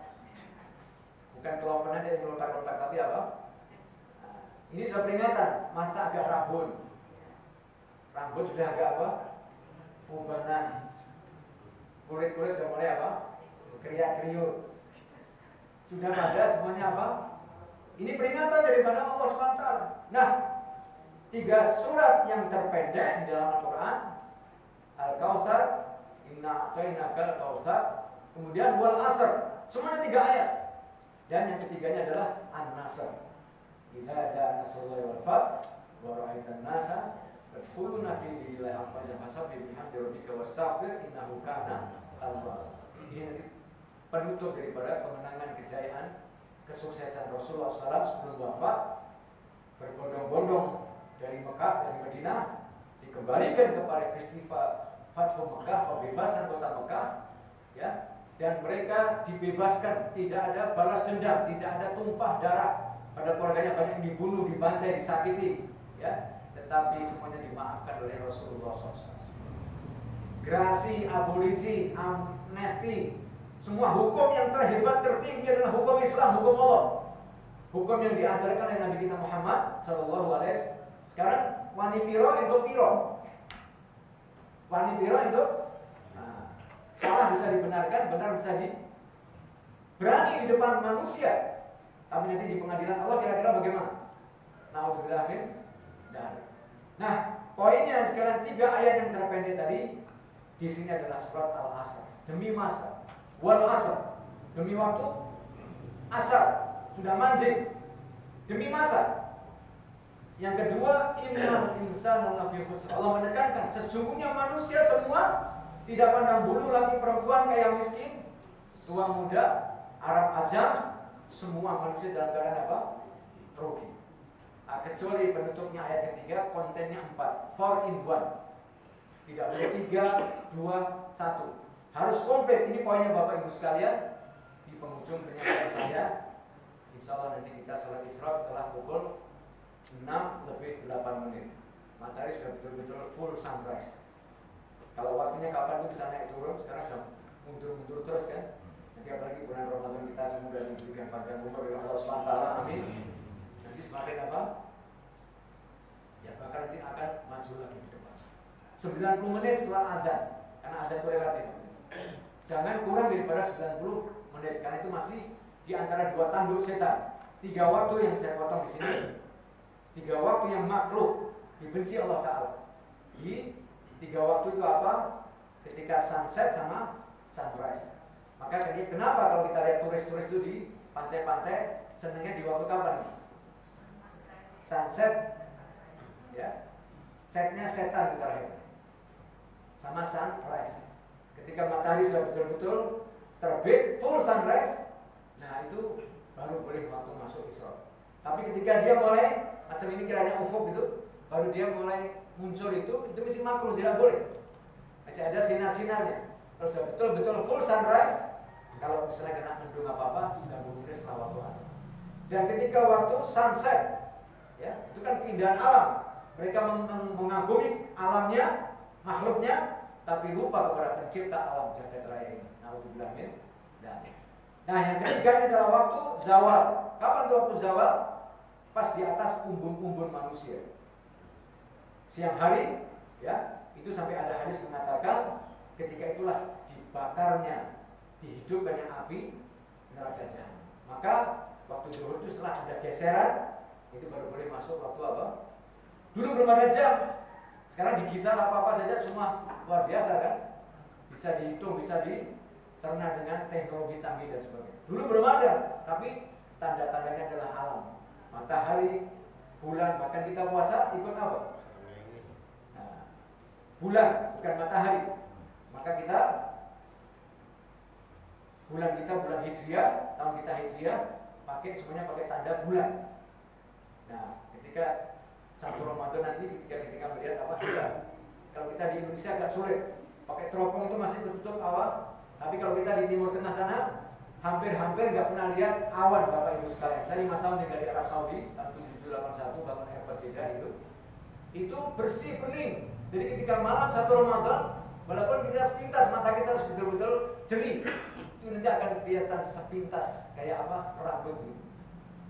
Bukan kelompokan aja yang kelotak-kelotak, tapi apa? Nah, ini sudah peringatan, mata agak rabun. Rambut sudah agak apa? Ubanan. Kulit-kulit sudah mulai apa? Kriak-kriuk. Sudah pada semuanya apa? Ini peringatan daripada Allah SWT. Nah, 3 surat yang terpendek di dalam Al-Quran, Al-Kautsar, Inna a'tainaka Al-Kautsar, kemudian Wal Asr, semuanya 3 ayat. Dan yang ketiganya adalah An-Nasr. Idza jaa nasrullahi wal fath wa ra'aitan nasa yadkhuluna fi dinillahi afwajan fasabbih bihamdi rabbika wastaghfir innahu kana tawwaba. Ini nanti penutup daripada kemenangan, kejayaan, kesuksesan Rasulullah SAW sebelum wafat, berbondong-bondong dari Mekah, dari Madinah, dikembalikan kepada peristiwa Fathu Mekah, pembebasan kota Mekah, ya, dan mereka dibebaskan, tidak ada balas dendam, tidak ada tumpah darah, pada keluarganya banyak yang dibunuh, dibantai, disakiti, ya, tetapi semuanya dimaafkan oleh Rasulullah SAW. Gerasi, abolisi, amnesti, semua hukum yang terhebat, tertinggi adalah hukum Islam, hukum Allah, hukum yang diajarkan oleh Nabi kita Muhammad Sallallahu Alaihi Wasallam. Sekarang wani piro itu piro, wani piro itu salah bisa dibenarkan, benar bisa berani di depan manusia, tapi nanti di pengadilan Allah kira-kira bagaimana? Naudzubillah min dzalik. Nah, poinnya sekarang 3 ayat yang terpendek tadi di sini adalah surat Al-Asr. Demi masa, wal asr, demi waktu, asar sudah mancing, demi masa. Yang kedua, innal insana lafi khusr. Allah menekankan sesungguhnya manusia semua tidak pandang bulu laki perempuan, kaya miskin, tua muda, Arab ajam, semua manusia dalam keadaan apa? Rugi. Kecuali penutupnya ayat ketiga, kontennya 4, 4 in 1. Tidak boleh 3, 2, 1. Harus komplit. Ini poinnya Bapak Ibu sekalian. Di penghujung pernyataan saya, insya Allah nanti kita sholat Isra setelah pukul 6:08. Matahari sudah betul-betul full sunrise. Kalau waktunya kapan itu bisa naik turun, sekarang sudah mundur-mundur terus kan. Nanti apalagi bulan Ramadan kita semoga diberikan panjang umur oleh Allah SWT. Amin. Nanti semakin apa? Ya bakal nanti akan maju lagi ke depan. 90 menit setelah azan, karena azan itu relatif. Jangan kurang daripada 90 menit, karena itu masih di antara 2 tanduk setan. 3 waktu yang saya potong di sini, 3 waktu yang makruh dibenci Allah Ta'ala. Di 3 waktu itu apa? Ketika sunset sama sunrise. Maka kenapa kalau kita lihat turis-turis itu di pantai-pantai senangnya di waktu kapan? Sunset, ya, setnya setan di terakhir, sama sunrise. Ketika matahari sudah betul-betul terbit, full sunrise, nah itu baru boleh waktu masuk Isra. Tapi ketika dia mulai macam ini kiranya ufuk gitu, baru dia mulai muncul itu mesti makruh, tidak boleh. Masih ada sinar-sinarnya. Kalau sudah betul-betul full sunrise, kalau misalnya kena mendung apa-apa, sudah menunggu setelah waktu ada. Dan ketika waktu sunset, ya, itu kan keindahan alam. Mereka mengagumi alamnya, makhluknya, tapi lupa kepada pencipta alam jagat raya ini. Naudzubillah min dzalik. Nah, yang ketiganya adalah waktu zawal. Kapan tuh waktu zawal? Pas di atas umbun-umbun manusia. Siang hari, ya, itu sampai ada hadis mengatakan ketika itulah dibakarnya, dihidupkannya api neraka jahanam. Maka waktu zuhur itu setelah ada geseran, itu baru boleh masuk waktu apa? Dulu belum ada jam. Sekarang digital apa-apa saja semua luar biasa kan? Bisa dihitung, bisa dicerna dengan teknologi canggih dan sebagainya. Dulu belum ada, tapi tanda-tandanya adalah alam. Matahari, bulan, bahkan kita puasa ikut apa? Nah, bulan, bukan matahari. Maka kita bulan Hijriah, tahun kita Hijriah, semuanya pakai tanda bulan. Nah, ketika 1 Ramadan nanti ketika melihat apa hilal. Kalau kita di Indonesia agak sulit, pakai teropong itu masih tertutup awan. Tapi kalau kita di Timur Tengah sana, hampir nggak pernah lihat awan, Bapak Ibu sekalian. Saya 5 tahun tinggal di Arab Saudi, tahun 1781 bangun airport Jeddah itu bersih bening. Jadi ketika malam 1 Ramadan, walaupun kita sepintas mata kita harus betul-betul jeli, itu nanti akan kelihatan sepintas kayak apa rambut gitu.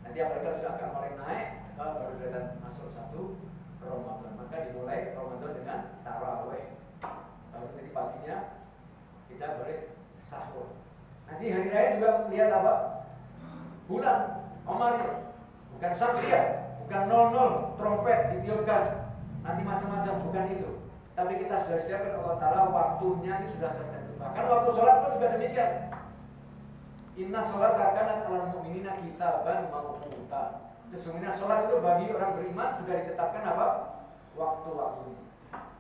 Nanti apalagi kalau sudah akan mulai naik, baru kelihatan masuk 1 Ramadan. Maka dimulai Ramadan dengan taraweh. Baru nanti paginya kita boleh sahur. Nanti hari raya juga lihat apa? Bulan Qamariyah. bukan samsiah, bukan 00 trompet ditiupkan nanti macam-macam, bukan itu. Tapi kita sudah siapkan Allah Ta'ala, waktunya ini sudah tertentu. Bahkan waktu sholat pun juga demikian. Inna sholat kanat 'alal mu'minina kitaban mawquta. Sesungguhnya sholat itu bagi orang beriman sudah ditetapkan apa? Waktu-waktunya.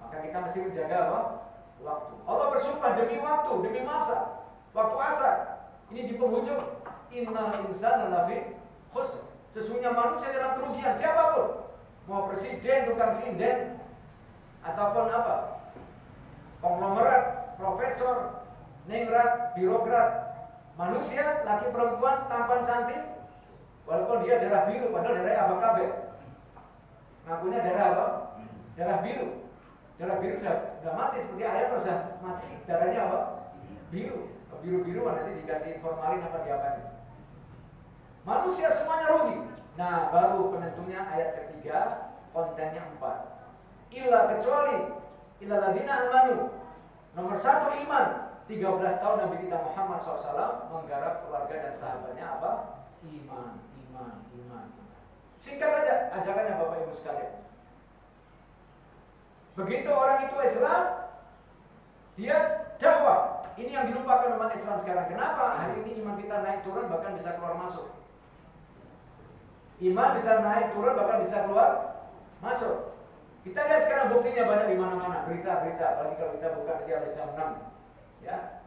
Maka kita mesti menjaga apa? Waktu. Allah bersumpah demi waktu, demi masa. Waktu asar. Ini di penghujung. Innal insana lafi khusr. Sesungguhnya manusia dalam kerugian, siapapun. Mau presiden, tukang sinden, ataupun apa? Konglomerat, profesor, ningrat, birokrat. Manusia, laki perempuan, tampan cantik, walaupun dia darah biru, padahal darahnya abang kabel. Ngakunya darah apa? Darah biru. Darah biru sudah mati, seperti ayam sudah mati. Darahnya apa? Biru. Biru-biru nanti dikasih formalin apa diapain. Manusia semuanya rugi. Nah, baru penentunya ayat ketiga, kontennya 4. Illa kecuali illa ladina amanu. Nomor 1 iman. 13 tahun Nabi kita Muhammad SAW menggarap keluarga dan sahabatnya apa? Iman. Singkat aja ajarannya Bapak Ibu sekalian. Begitu orang itu Islam, dia dakwah. Ini yang dilupakan umat Islam sekarang. Kenapa? Hari ini iman kita naik turun bahkan bisa keluar masuk. Iman bisa naik turun bahkan bisa keluar masuk. Kita lihat sekarang buktinya banyak di mana-mana, berita-berita. Apalagi kalau kita buka nanti oleh jam 6. Ya,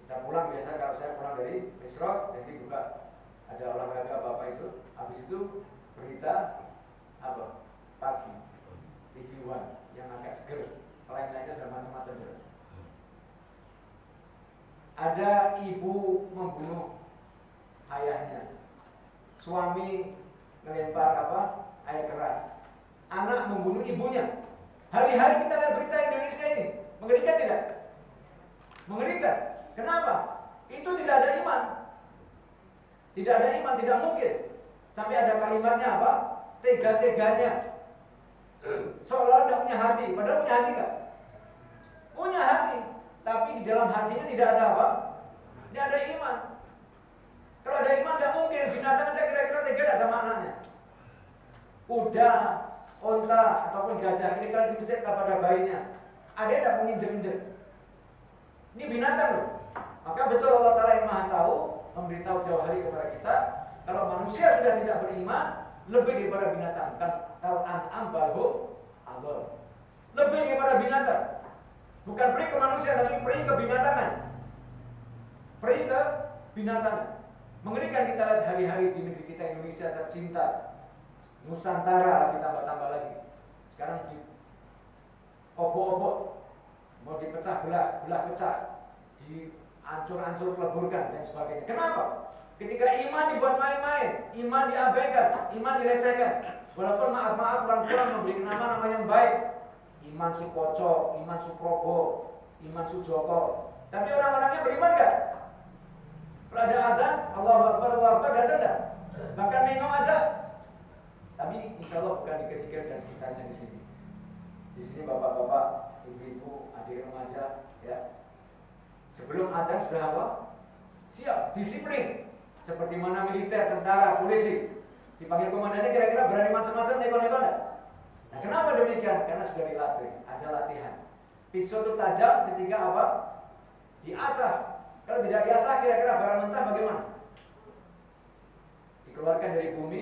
kita pulang biasa kalau saya pulang dari Isra, jadi buka ada olahraga Bapak itu, habis itu berita apa? Pagi TV One yang agak seger, lain-lainnya sudah macam-macam. Ada ibu membunuh ayahnya, suami melempar apa? Air keras, anak membunuh ibunya. Hari-hari kita lihat berita Indonesia ini, mengerikan tidak? Mengerikan. Kenapa? Itu tidak ada iman. Tidak ada iman, tidak mungkin. Sampai ada kalimatnya apa? Tega-teganya. Seolah-olah tidak punya hati. Padahal punya hati enggak? Punya hati. Tapi di dalam hatinya tidak ada apa? Tidak ada iman. Kalau ada iman tidak mungkin. Binatang aja kira-kira tega tidak sama anaknya. Kuda, onta, ataupun gajah. Ini kalau dipisah kepada bayinya. Ada yang tidak menginjek-injek. Ini binatang loh. Maka betul Allah Ta'ala yang Maha Tahu memberitahu jauh hari kepada kita, kalau manusia sudah tidak beriman, lebih daripada binatang. Kan al-an'am balhu adol. Lebih daripada binatang. Bukan peri ke manusia, tapi peri ke binatangan. Peri ke binatangan. Mengerikan kita lihat hari-hari di negeri kita Indonesia tercinta. Nusantara lagi tambah-tambah lagi. Sekarang di obok-obok. Mau dipecah belah pecah, dihancur-hancur leburkan dan sebagainya. Kenapa? Ketika iman dibuat main-main, iman diabaikan, iman dilecehkan. Walaupun maaf pulang-pulang memberi nama yang baik, Iman Sukoco, Iman Suprobo, Iman Sujoko. Tapi orang-orangnya beriman gak? Kalau ada adzan, Allahu Akbar, datang gak? Bahkan nengok aja. Tapi insya Allah bukan dikir-dikir dan sekitarnya di sini. Di sini bapak-bapak, ibu-ibu, adik remaja, ya. Sebelum adzan sudah apa? Siap, disiplin. Seperti mana militer, tentara, polisi. Dipanggil komandannya kira-kira berani macam-macam, neko-neko enggak? Nah, kenapa demikian? Karena sudah dilatih, ada latihan. Pisau itu tajam ketika apa? Diasah. Kalau tidak diasah, kira-kira barang mentah bagaimana? Dikeluarkan dari bumi,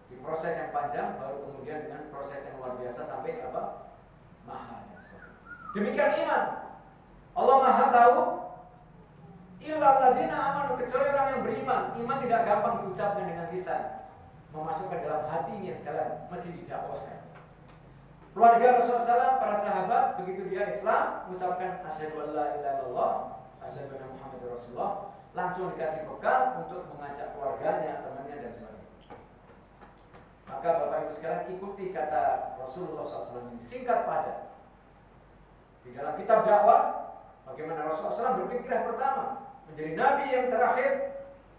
diproses yang panjang, baru kemudian dengan proses yang luar biasa sampai apa? Mahal. Demikian iman. Allah Maha Tahu. Illal ladzina amanu, kecuali orang yang beriman. Iman tidak gampang diucapkan dengan lisan. Memasukkan dalam hatinya sekalian, mesti didakwahkan. Keluarga Rasulullah SAW, para sahabat, begitu dia Islam, mengucapkan asyhadu an la ilaha illallah, asyhadu anna Muhammadar Rasulullah, langsung dikasih bekal untuk mengajak keluarganya, temannya dan sebagainya. Maka Bapak Ibu sekalian, ikuti kata Rasulullah SAW ini, singkat padat. Di dalam kitab dakwah, bagaimana Rasulullah SAW berpikiran pertama menjadi nabi yang terakhir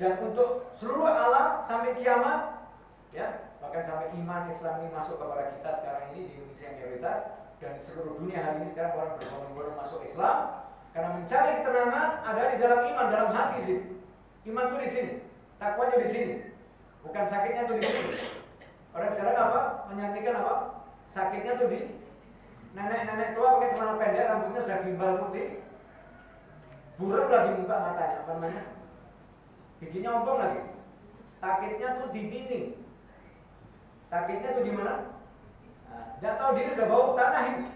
dan untuk seluruh alam sampai kiamat, ya, bahkan sampai iman Islam ini masuk kepada kita sekarang ini di Indonesia yang mayoritas dan di seluruh dunia hari ini sekarang orang berbondong-bondong masuk Islam karena mencari ketenangan ada di dalam iman, dalam hati sih. Iman itu di sini, takwanya di sini, bukan sakitnya itu di sini. Orang sekarang apa? Menyantikan apa? Sakitnya tuh di nenek-nenek tua pakai celana pendek, rambutnya sudah gimbal putih, buram lagi muka matanya, apa namanya? Giginya ompong lagi. Takitnya tuh di dinding. Takitnya tuh di mana? Tidak tahu diri sudah bau tanah ini.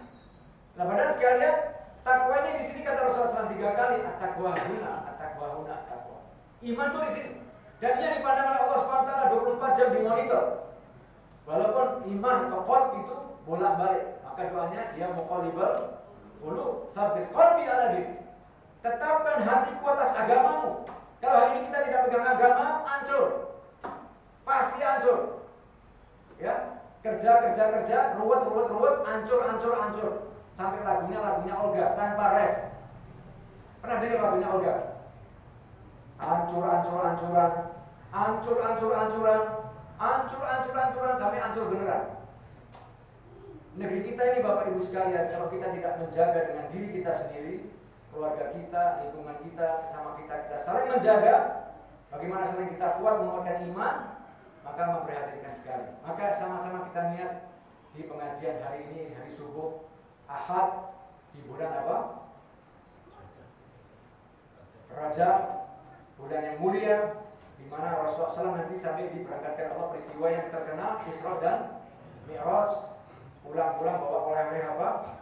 Nah, padahal sekalian takwa ini di sini kata Rasulullah SAW 3 kali, at-taqwa huna, at-taqwa huna, at-taqwa. Iman tuh di sini. Dan ia dipandang oleh Allah SWT 24 jam dimonitor. Walaupun iman atau qalb itu bolak-balik, maka doanya ya muqallibal qulub, tsabbit qalbi ala dinik. Tetapkan hatiku atas agamamu. Kalau hari ini kita tidak pegang agama, hancur. Pasti hancur. Ya, kerja, ruwet, hancur. Sampai lagunya Olga tanpa ref. Pernah dengar lagunya Olga? Hancuran, sampai hancur beneran. Negeri kita ini Bapak Ibu sekalian, kalau kita tidak menjaga dengan diri kita sendiri, keluarga kita, lingkungan kita, sesama kita saling menjaga, bagaimana saling kita kuat menguatkan iman, maka memprihatinkan sekali. Maka sama-sama kita niat di pengajian hari ini, hari subuh Ahad di bulan apa? Rajab, bulan yang mulia, di mana Rasulullah SAW nanti sampai diberangkatkan Allah peristiwa yang terkenal Isra dan Mi'raj. Pulang-pulang bawa oleh-oleh apa?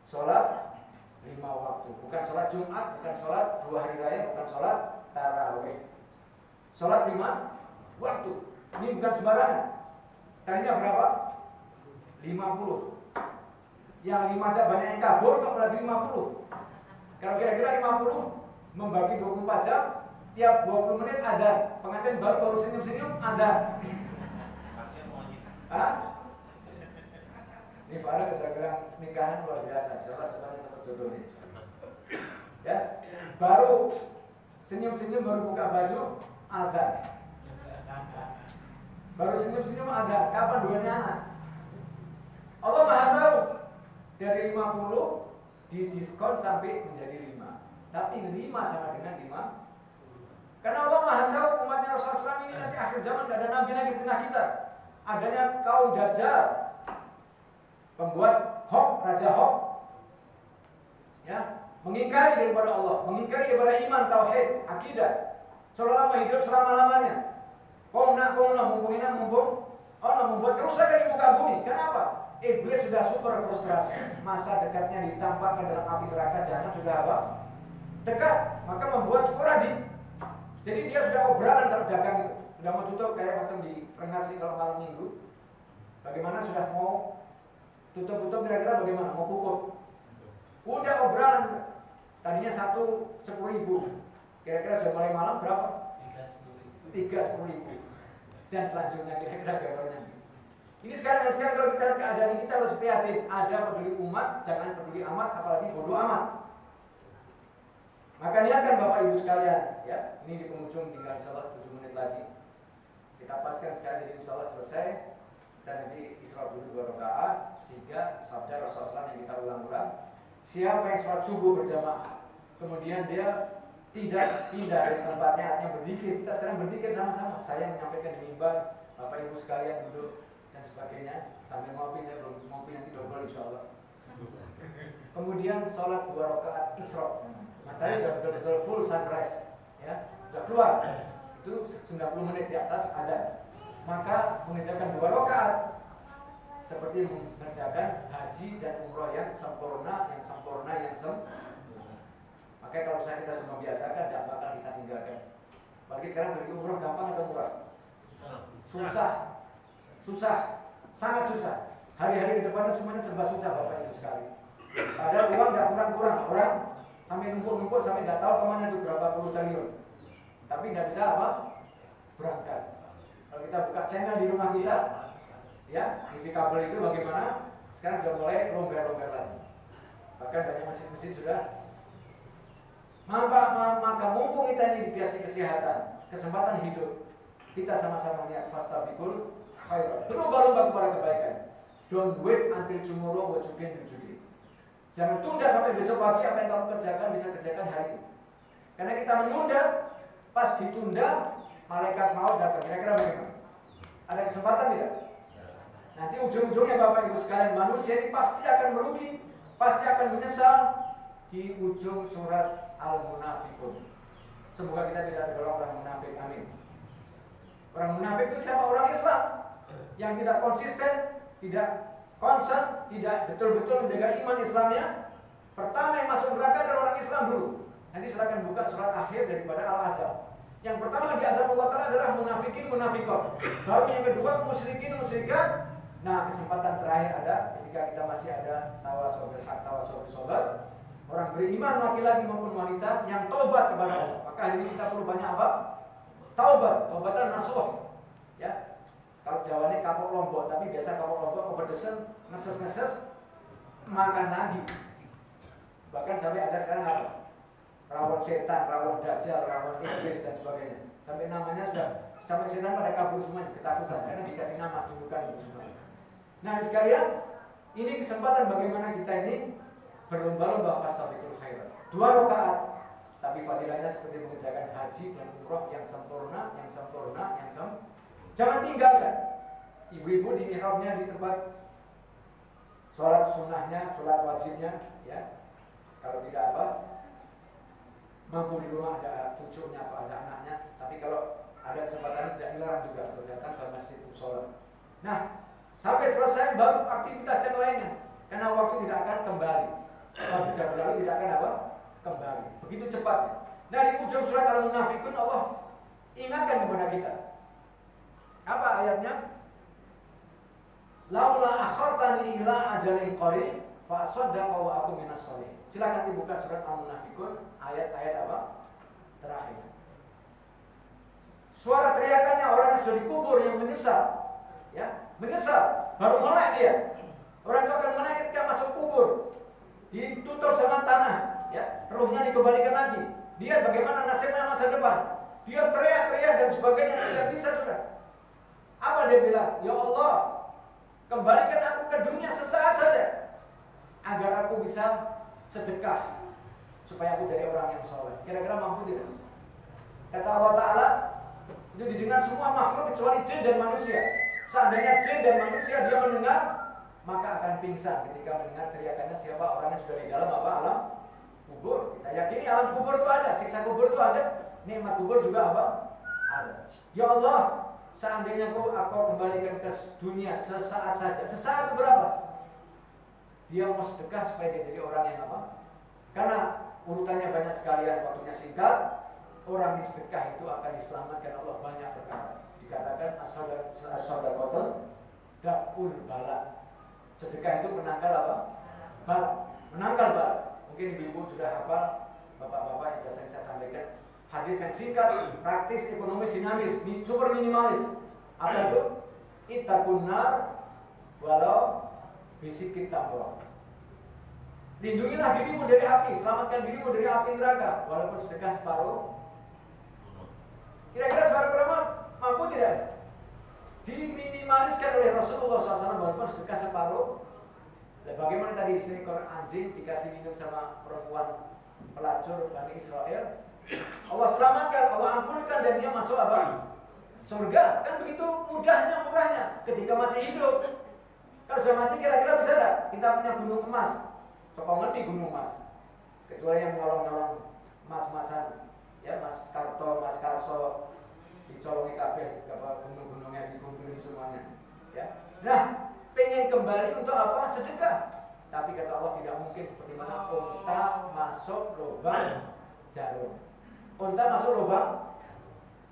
Sholat 5 waktu. Bukan sholat Jumat, bukan sholat 2 hari raya, bukan sholat tarawih. Sholat 5 waktu. Ini bukan sembarangan. Tadinya berapa? 50. Yang 5 aja banyak yang kabur, apalagi 50. Kalau kira-kira 50 membagi 24 jam, tiap 20 menit ada pengantin baru senyum-senyum ada. Hah? Ini Farah kesadaran nikahan luar biasa. Siapa sebenarnya cepat jodoh nih. Ya, baru senyum-senyum, baru buka baju ada. Baru senyum-senyum ada. Kapan duanya anak? Allah Maha tahu. Dari 50 didiskon sampai menjadi 5. Tapi 5 sama dengan 5. Karena Allah Maha tahu umatnya Rasulullah SAW ini nanti akhir zaman gak ada nabi lagi di tengah kita. Adanya kaum Dajjal, pembuat hoax, raja hoax, ya, mengingkari daripada Allah, mengingkari daripada iman, tauhid, akidah, seolah-olah hidup selama-lamanya. Allah membuat kerusakan di muka bumi. Kenapa? Iblis sudah super frustrasi. Masa dekatnya dicampakkan dalam api neraka jahanam sudah apa? Dekat, maka membuat sporadik. Jadi dia sudah obralan kalau dagang itu, sudah mau tutup kayak macam di Rengas kalau malam minggu. Bagaimana sudah mau tutup kira-kira bagaimana? Mau pukul? Udah obralan. Tadinya 10.000. Kira-kira sudah mulai malam berapa? 10.000. Dan selanjutnya kira-kira gambarnya. Ini sekarang kalau kita lihat keadaan ini, kita harus prihatin. Ada peduli umat, jangan peduli amat, apalagi bodoh amat. Maka niatkan Bapak Ibu sekalian, ya. Ini di penghujung tinggal insyaallah 7 menit lagi. Kita paskan sekarang di insyaallah selesai. Dan nanti Isra dulu 2 rakaat, sehingga sabda Rasulullah yang kita ulang-ulang. Siapa yang sholat subuh berjamaah, kemudian dia tidak pindah dari tempatnya, artinya berzikir. Kita sekarang berzikir sama-sama. Saya menyampaikan di mimbar, Bapak Ibu sekalian duduk dan sebagainya. Sambil ngopi, saya belum ngopi nanti double insyaallah. Kemudian sholat 2 rakaat Isra. Matahari sudah betul-betul full sunrise, ya, sudah keluar. Itu 90 menit di atas ada. Maka mengerjakan 2 rakaat seperti mengerjakan haji dan umroh yang sempurna. Maka kalau kita sudah membiasakan, tidak bakal kita tinggalkan. Apalagi sekarang pergi umroh gampang atau murah? Susah, sangat susah. Hari-hari ke depannya semuanya serba susah Bapak Ibu sekali. Padahal uang tidak kurang-kurang, orang sampai numpuk-numpuk sampai tidak tahu kemana itu berapa puluh triliun. Tapi tidak bisa apa? Berangkat. Kalau kita buka channel di rumah kita, ya, TV kabel itu bagaimana? Sekarang sudah mulai longgar-longgar lagi. Bahkan banyak masjid-masjid sudah. Maka mumpung kita ini dikasih kesehatan, kesempatan hidup, kita sama-sama niat fastabiqul khairat. Berlomba-lomba kepada kebaikan. Don't wait until tomorrow what you can do today. Jangan tunda sampai besok pagi apa yang kamu kerjakan bisa kerjakan hari ini. Karena kita menunda, pas ditunda malaikat maut datang. Kira-kira bagaimana? Ada kesempatan tidak? Nanti ujung-ujungnya Bapak Ibu sekalian, manusia ini pasti akan merugi, pasti akan menyesal di ujung surat Al-Munafiqun. Semoga kita tidak tergolong orang munafik, amin. Orang munafik itu siapa? Orang Islam yang tidak konsisten, tidak concern, tidak betul-betul menjaga iman Islamnya. Pertama yang masuk neraka adalah orang Islam dulu. Nanti silakan buka surat akhir daripada Al-Ahzab. Yang pertama diazab Allah Ta'ala adalah munafikin, munafikot. Baru yang kedua musyrikin, musyrikat. Nah, kesempatan terakhir ada ketika kita masih ada tawasobil haq, tawasobil sobat. Orang beriman laki-laki maupun wanita yang taubat kepada Allah. Maka hari ini kita perlu banyak apa? Taubat, taubatan nasuh. Ya. Kalau Jawanya kapok lombok, tapi biasa kapok lombok kepedesan, ngeses-ngeses, makan lagi. Bahkan sampai ada sekarang apa? Rawon setan, rawon dajjal, rawon iblis dan sebagainya. Sampai namanya sudah, sampai setan pada kabur semuanya, ketakutan karena dikasih nama, julukan itu semuanya. Nah sekalian, ini kesempatan bagaimana kita ini berlomba-lomba fastabiqul khairat. 2 rakaat, tapi fadilahnya seperti mengerjakan haji dan umroh yang sempurna, yang sempurna, yang sempurna. Jangan tinggalkan. Ibu-ibu di mihrabnya, di tempat sholat sunnahnya, sholat wajibnya, ya. Kalau tidak apa, mampu di rumah ada cucunya atau ada anaknya, tapi kalau ada kesempatan tidak dilarang juga untuk datang ke masjid untuk sholat. Nah, sampai selesai baru aktivitas yang lainnya, karena waktu tidak akan kembali. Waktu sudah berlalu tidak akan apa? Kembali. Begitu cepatnya. Nah, di ujung surat Al-Munafiqun Allah ingatkan kepada kita. Apa ayatnya? Laula akhartani ila ajalin qarib fa asaddaqa wa aku minas sholihin. Silakan dibuka surat Al-Munafiqun ayat-ayat apa? Terakhir. Suara teriakannya orang yang sudah dikubur yang menyesal. Ya, menyesal, baru melek dia. Orang itu akan melek ketika masuk kubur. Ditutup sama tanah, ya, ruhnya dikembalikan lagi. Dia bagaimana nasibnya masa depan? Dia teriak-teriak dan sebagainya, tidak bisa sudah. Apa dia bilang? Ya Allah, kembalikan aku ke dunia sesaat saja agar aku bisa sedekah supaya aku jadi orang yang soleh. Kira-kira mampu tidak? Kata Allah Ta'ala, itu didengar semua makhluk kecuali jin dan manusia. Seandainya jin dan manusia dia mendengar, maka akan pingsan ketika mendengar teriakannya siapa orang yang sudah di dalam apa? Alam kubur. Kita yakini alam kubur itu ada, siksa kubur itu ada, nikmat kubur juga apa? Ada. Ya Allah, seandainya aku kembalikan ke dunia sesaat saja. Sesaat itu berapa? Dia mau sedekah supaya dia jadi orang yang apa? Karena urutannya banyak sekalian, waktunya singkat. Orang yang sedekah itu akan diselamatkan Allah banyak perkara. Dikatakan as-sadaqatu daf'ul bala. Sedekah itu menangkal apa? Bala. Menangkal bala. Mungkin ibu-ibu sudah hafal, bapak-bapak yang biasa saya sampaikan. Hadis yang singkat, praktis, ekonomis, dinamis, super minimalis. Apa itu? Ittaqun nar walau bisikit tamroh. Lindungilah dirimu dari api, selamatkan dirimu dari api neraka, walaupun sedekah separuh. Kira-kira separuh kurma mampu tidak? Diminimaliskan oleh Rasulullah SAW walaupun sedekah separuh. Bagaimana tadi seekor anjing dikasih minum sama perempuan pelacur Bani Israel, Allah selamatkan, Allah ampunkan dan dia masuk apa? Surga. Kan begitu mudahnya, murahnya ketika masih hidup. Kalau sudah mati kira-kira bisa tidak? Kita punya gunung emas, sokong ngerti gunung emas. Kecuali yang nyolong-nyolong emas-emasan, ya Mas Karto, Mas Karso, dicolongi kabeh, gunung-gunungnya dikumpulin semuanya. Ya. Nah, pengen kembali untuk apa? Sedekah. Tapi kata Allah tidak mungkin seperti mana unta masuk lubang jarum. Unta masuk lubang.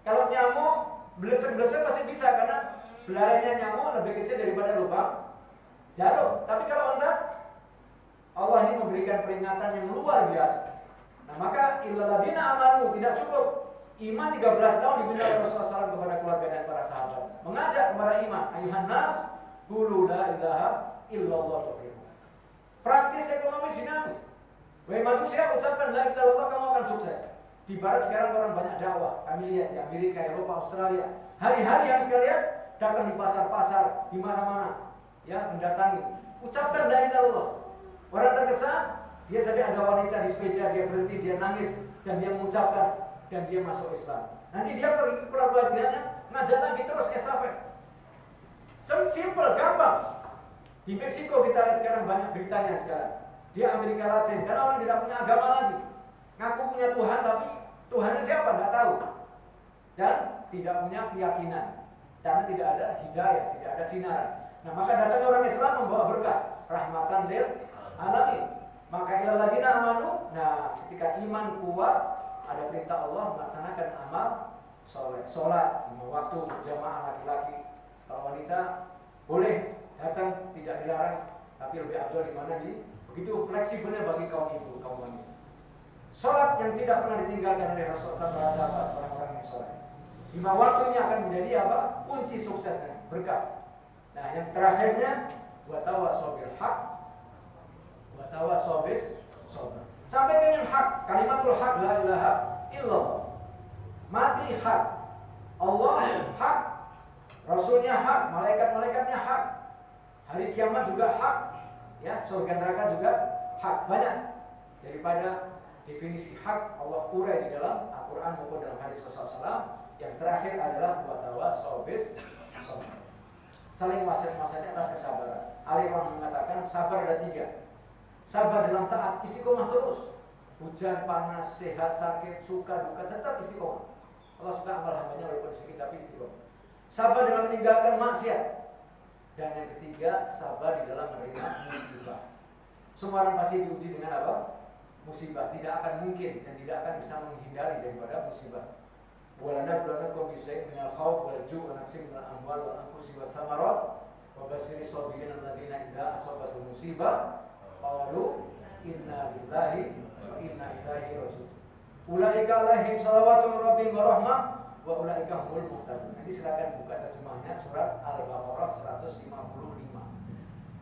Kalau nyamuk belesek-belesek masih bisa karena belalainya nyamuk lebih kecil daripada lubang jarum. Tapi kalau unta, Allah ini memberikan peringatan yang luar biasa. Nah maka illalladzina amanu, tidak cukup iman 13 tahun dibina oleh Rasulullah SAW kepada keluarga dan para sahabat. Mengajak kepada iman, ayuhan nas qulu la ilaha illallah tuflihun. Praktis ekonomi dinamis. Wahai manusia, ucapkan la ilaha illallah, kamu akan sukses. Di barat sekarang orang banyak dakwah. Kami lihat di Amerika, Eropa, Australia. Hari-hari yang sekalian datang di pasar-pasar, di mana-mana, ya mendatangi. Ucapkan la ilaha illallah. Orang terkesan, dia sampai ada wanita di sepeda, dia berhenti, dia nangis, dan dia mengucapkan, dan dia masuk Islam. Nanti dia pergi ke keluarganya, ngajak lagi terus estafet. Simple, gampang. Di Meksiko kita lihat sekarang banyak beritanya sekarang. Di Amerika Latin, karena orang tidak punya agama lagi. Ngaku punya Tuhan, tapi Tuhannya siapa? Tidak tahu. Dan tidak punya keyakinan. Karena tidak ada hidayah, tidak ada sinar. Nah, maka datang orang Islam membawa berkah. Rahmatan lil alamin. Maka ilal ladina amanu. Nah, ketika iman kuat, ada perintah Allah melaksanakan amal soleh. Sholat, 5 waktu, berjamaah laki-laki. Kalau wanita boleh datang, tidak dilarang, tapi lebih afdal di mana begitu fleksibelnya bagi kaum ibu, kaum wanita. Sholat yang tidak pernah ditinggalkan oleh Rasulullah para sahabat, orang-orang yang soleh. 5 waktunya akan menjadi apa? Kunci sukses dan berkah. Nah, yang terakhirnya watawasau bil haq, watawasau bis sabr. Sampaikan yang hak, kalimatul haq, la ilaha illallah. Mati hak, Allah hak, Rasulnya hak, malaikat-malaikatnya hak, hari kiamat juga hak, ya, surga neraka juga hak. Banyak daripada definisi hak Allah urai di dalam Al-Quran maupun dalam hadis Rasulullah SAW. Yang terakhir adalah watawasau bis sabr. Saling wasiat-wasiatnya atas kesabaran. Ali Imran mengatakan sabar ada 3. Sabar dalam taat, istiqomah terus. Hujan, panas, sehat, sakit, suka, duka, tetap istiqomah. Allah suka amal hambanya walaupun sedikit tapi istiqomah. Sabar dalam meninggalkan maksiat. Dan yang ketiga, sabar di dalam menerima musibah. Semua orang pasti diuji dengan apa? Musibah. Tidak akan mungkin dan tidak akan bisa menghindari daripada musibah. Walanabluwannakum bisyai'in minal khawf wal ju' wa naqsin minal amwal wal anfusi wath thamarat wa basyiril sabirin alladziina idza asabatuhum musibah qalu inna lillahi wa inna ilaihi raji'un. Ulaika alaihim salawatu min rabbihim wa rahmah wa ulaika humul muhtadun. Nanti silakan buka terjemahnya surat Al-Baqarah 155.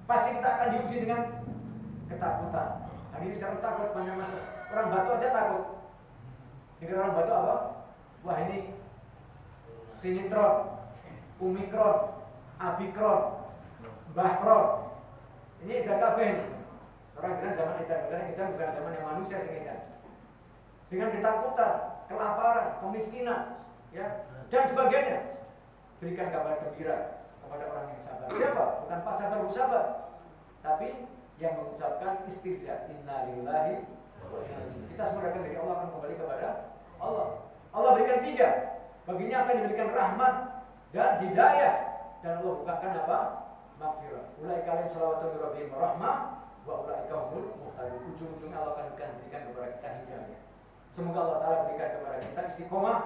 Pasti kita akan diuji dengan ketakutan. Hari ini sekarang takut banyak masalah. Orang Batu aja takut. Dengar orang Batu apa? Wah, ini sinetron, omikron, abikron, bahkron. Ini edan kabeh. Orang bilang zaman edan, padahal edan bukan zaman yang manusia sing edan. Dengan ketakutan, kelaparan, kemiskinan, ya, dan sebagainya. Berikan kabar gembira kepada orang yang sabar. Siapa? Bukan Pak sabar, Bu sabar, tapi yang mengucapkan istirja, inna lillahi wa inna ilaihi. Kita semua datang dari Allah, akan kembali kepada Allah. Allah berikan 3. Baginya akan diberikan rahmat dan hidayah, dan Allah bukakan apa? Maghfirah. Ulaika alaihim salawatu min rabbihim wa rahmah wa ulaika humul muhtadun. Ujung-ujungnya Allah akan berikan kepada kita hidayah. Semoga Allah Ta'ala berikan kepada kita istiqomah,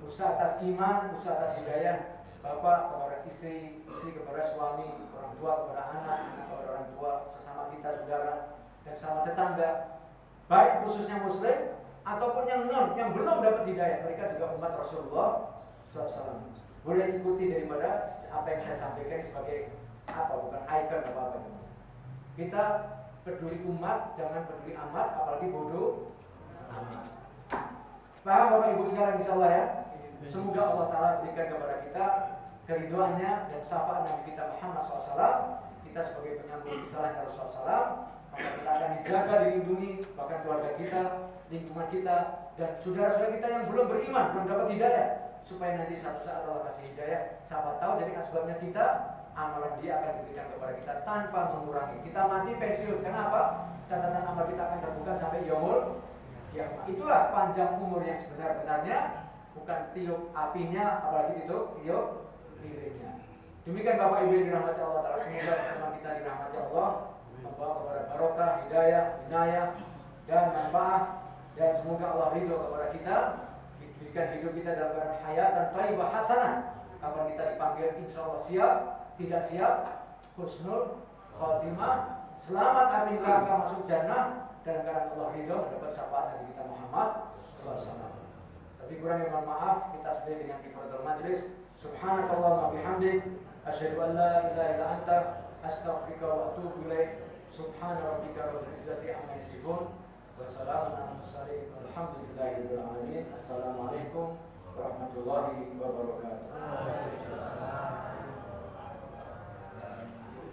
usaha atas iman, usaha atas hidayah. Bapak kepada istri, istri kepada suami, orang tua kepada anak, kepada orang tua, sesama kita saudara, dan sama tetangga, baik khususnya muslim ataupun yang non, yang belum dapat hidayah. Mereka juga umat Rasulullah SAW. Boleh ikuti daripada apa yang saya sampaikan sebagai apa, bukan icon apa-apa. Kita peduli umat, jangan peduli amat, apalagi bodoh amat. Paham Bapak Ibu sekalian, insyaallah ya. Semoga Allah Ta'ala berikan kepada kita keridhoannya dan syafaat Nabi kita Muhammad SAW. Kita sebagai penyambung risalahnya Rasulullah SAW, maka kita akan dijaga, dilindungi, bahkan keluarga kita, lingkungan kita, dan saudara-saudara kita yang belum beriman, belum dapat hidayah, supaya nanti satu saat Allah kasih hidayah. Siapa tahu jadi asbabnya kita, amalan dia akan diberikan kepada kita tanpa mengurangi. Kita mati pensiun, kenapa? Catatan amal kita akan terbuka sampai yaumul kiamat. Itulah panjang umur yang sebenar-benarnya, bukan tiup apinya, apalagi itu tiup lilinnya. Demikian Bapak Ibu yang dirahmati Allah Ta'ala, semoga teman kita dirahmati Allah, membawa kepada barokah, hidayah, inayah, dan manfaat, dan semoga Allah ridho kepada kita, diberikan hidup kita dalam keadaan hayat dan thayyibah hasanah. Kapan kita dipanggil, insya Allah siap, tidak siap, husnul khatimah, selamat amin neraka, masuk jannah, dalam keadaan Allah ridho, mendapat syafaat Nabi kita Muhammad SAW. Tapi kurang mohon maaf, kita sudah dengan kifaratul majlis. Subhanakallahumma bihamdik, asyhadu an la ilaha illa anta, astaghfiruka wa atubu ilaik. Subhana rabbika rabbil izzati amma yasifun, wa salamun alal mursalin, walhamdulillahirabbil alamin. Assalamualaikum warahmatullahi wabarakatuh.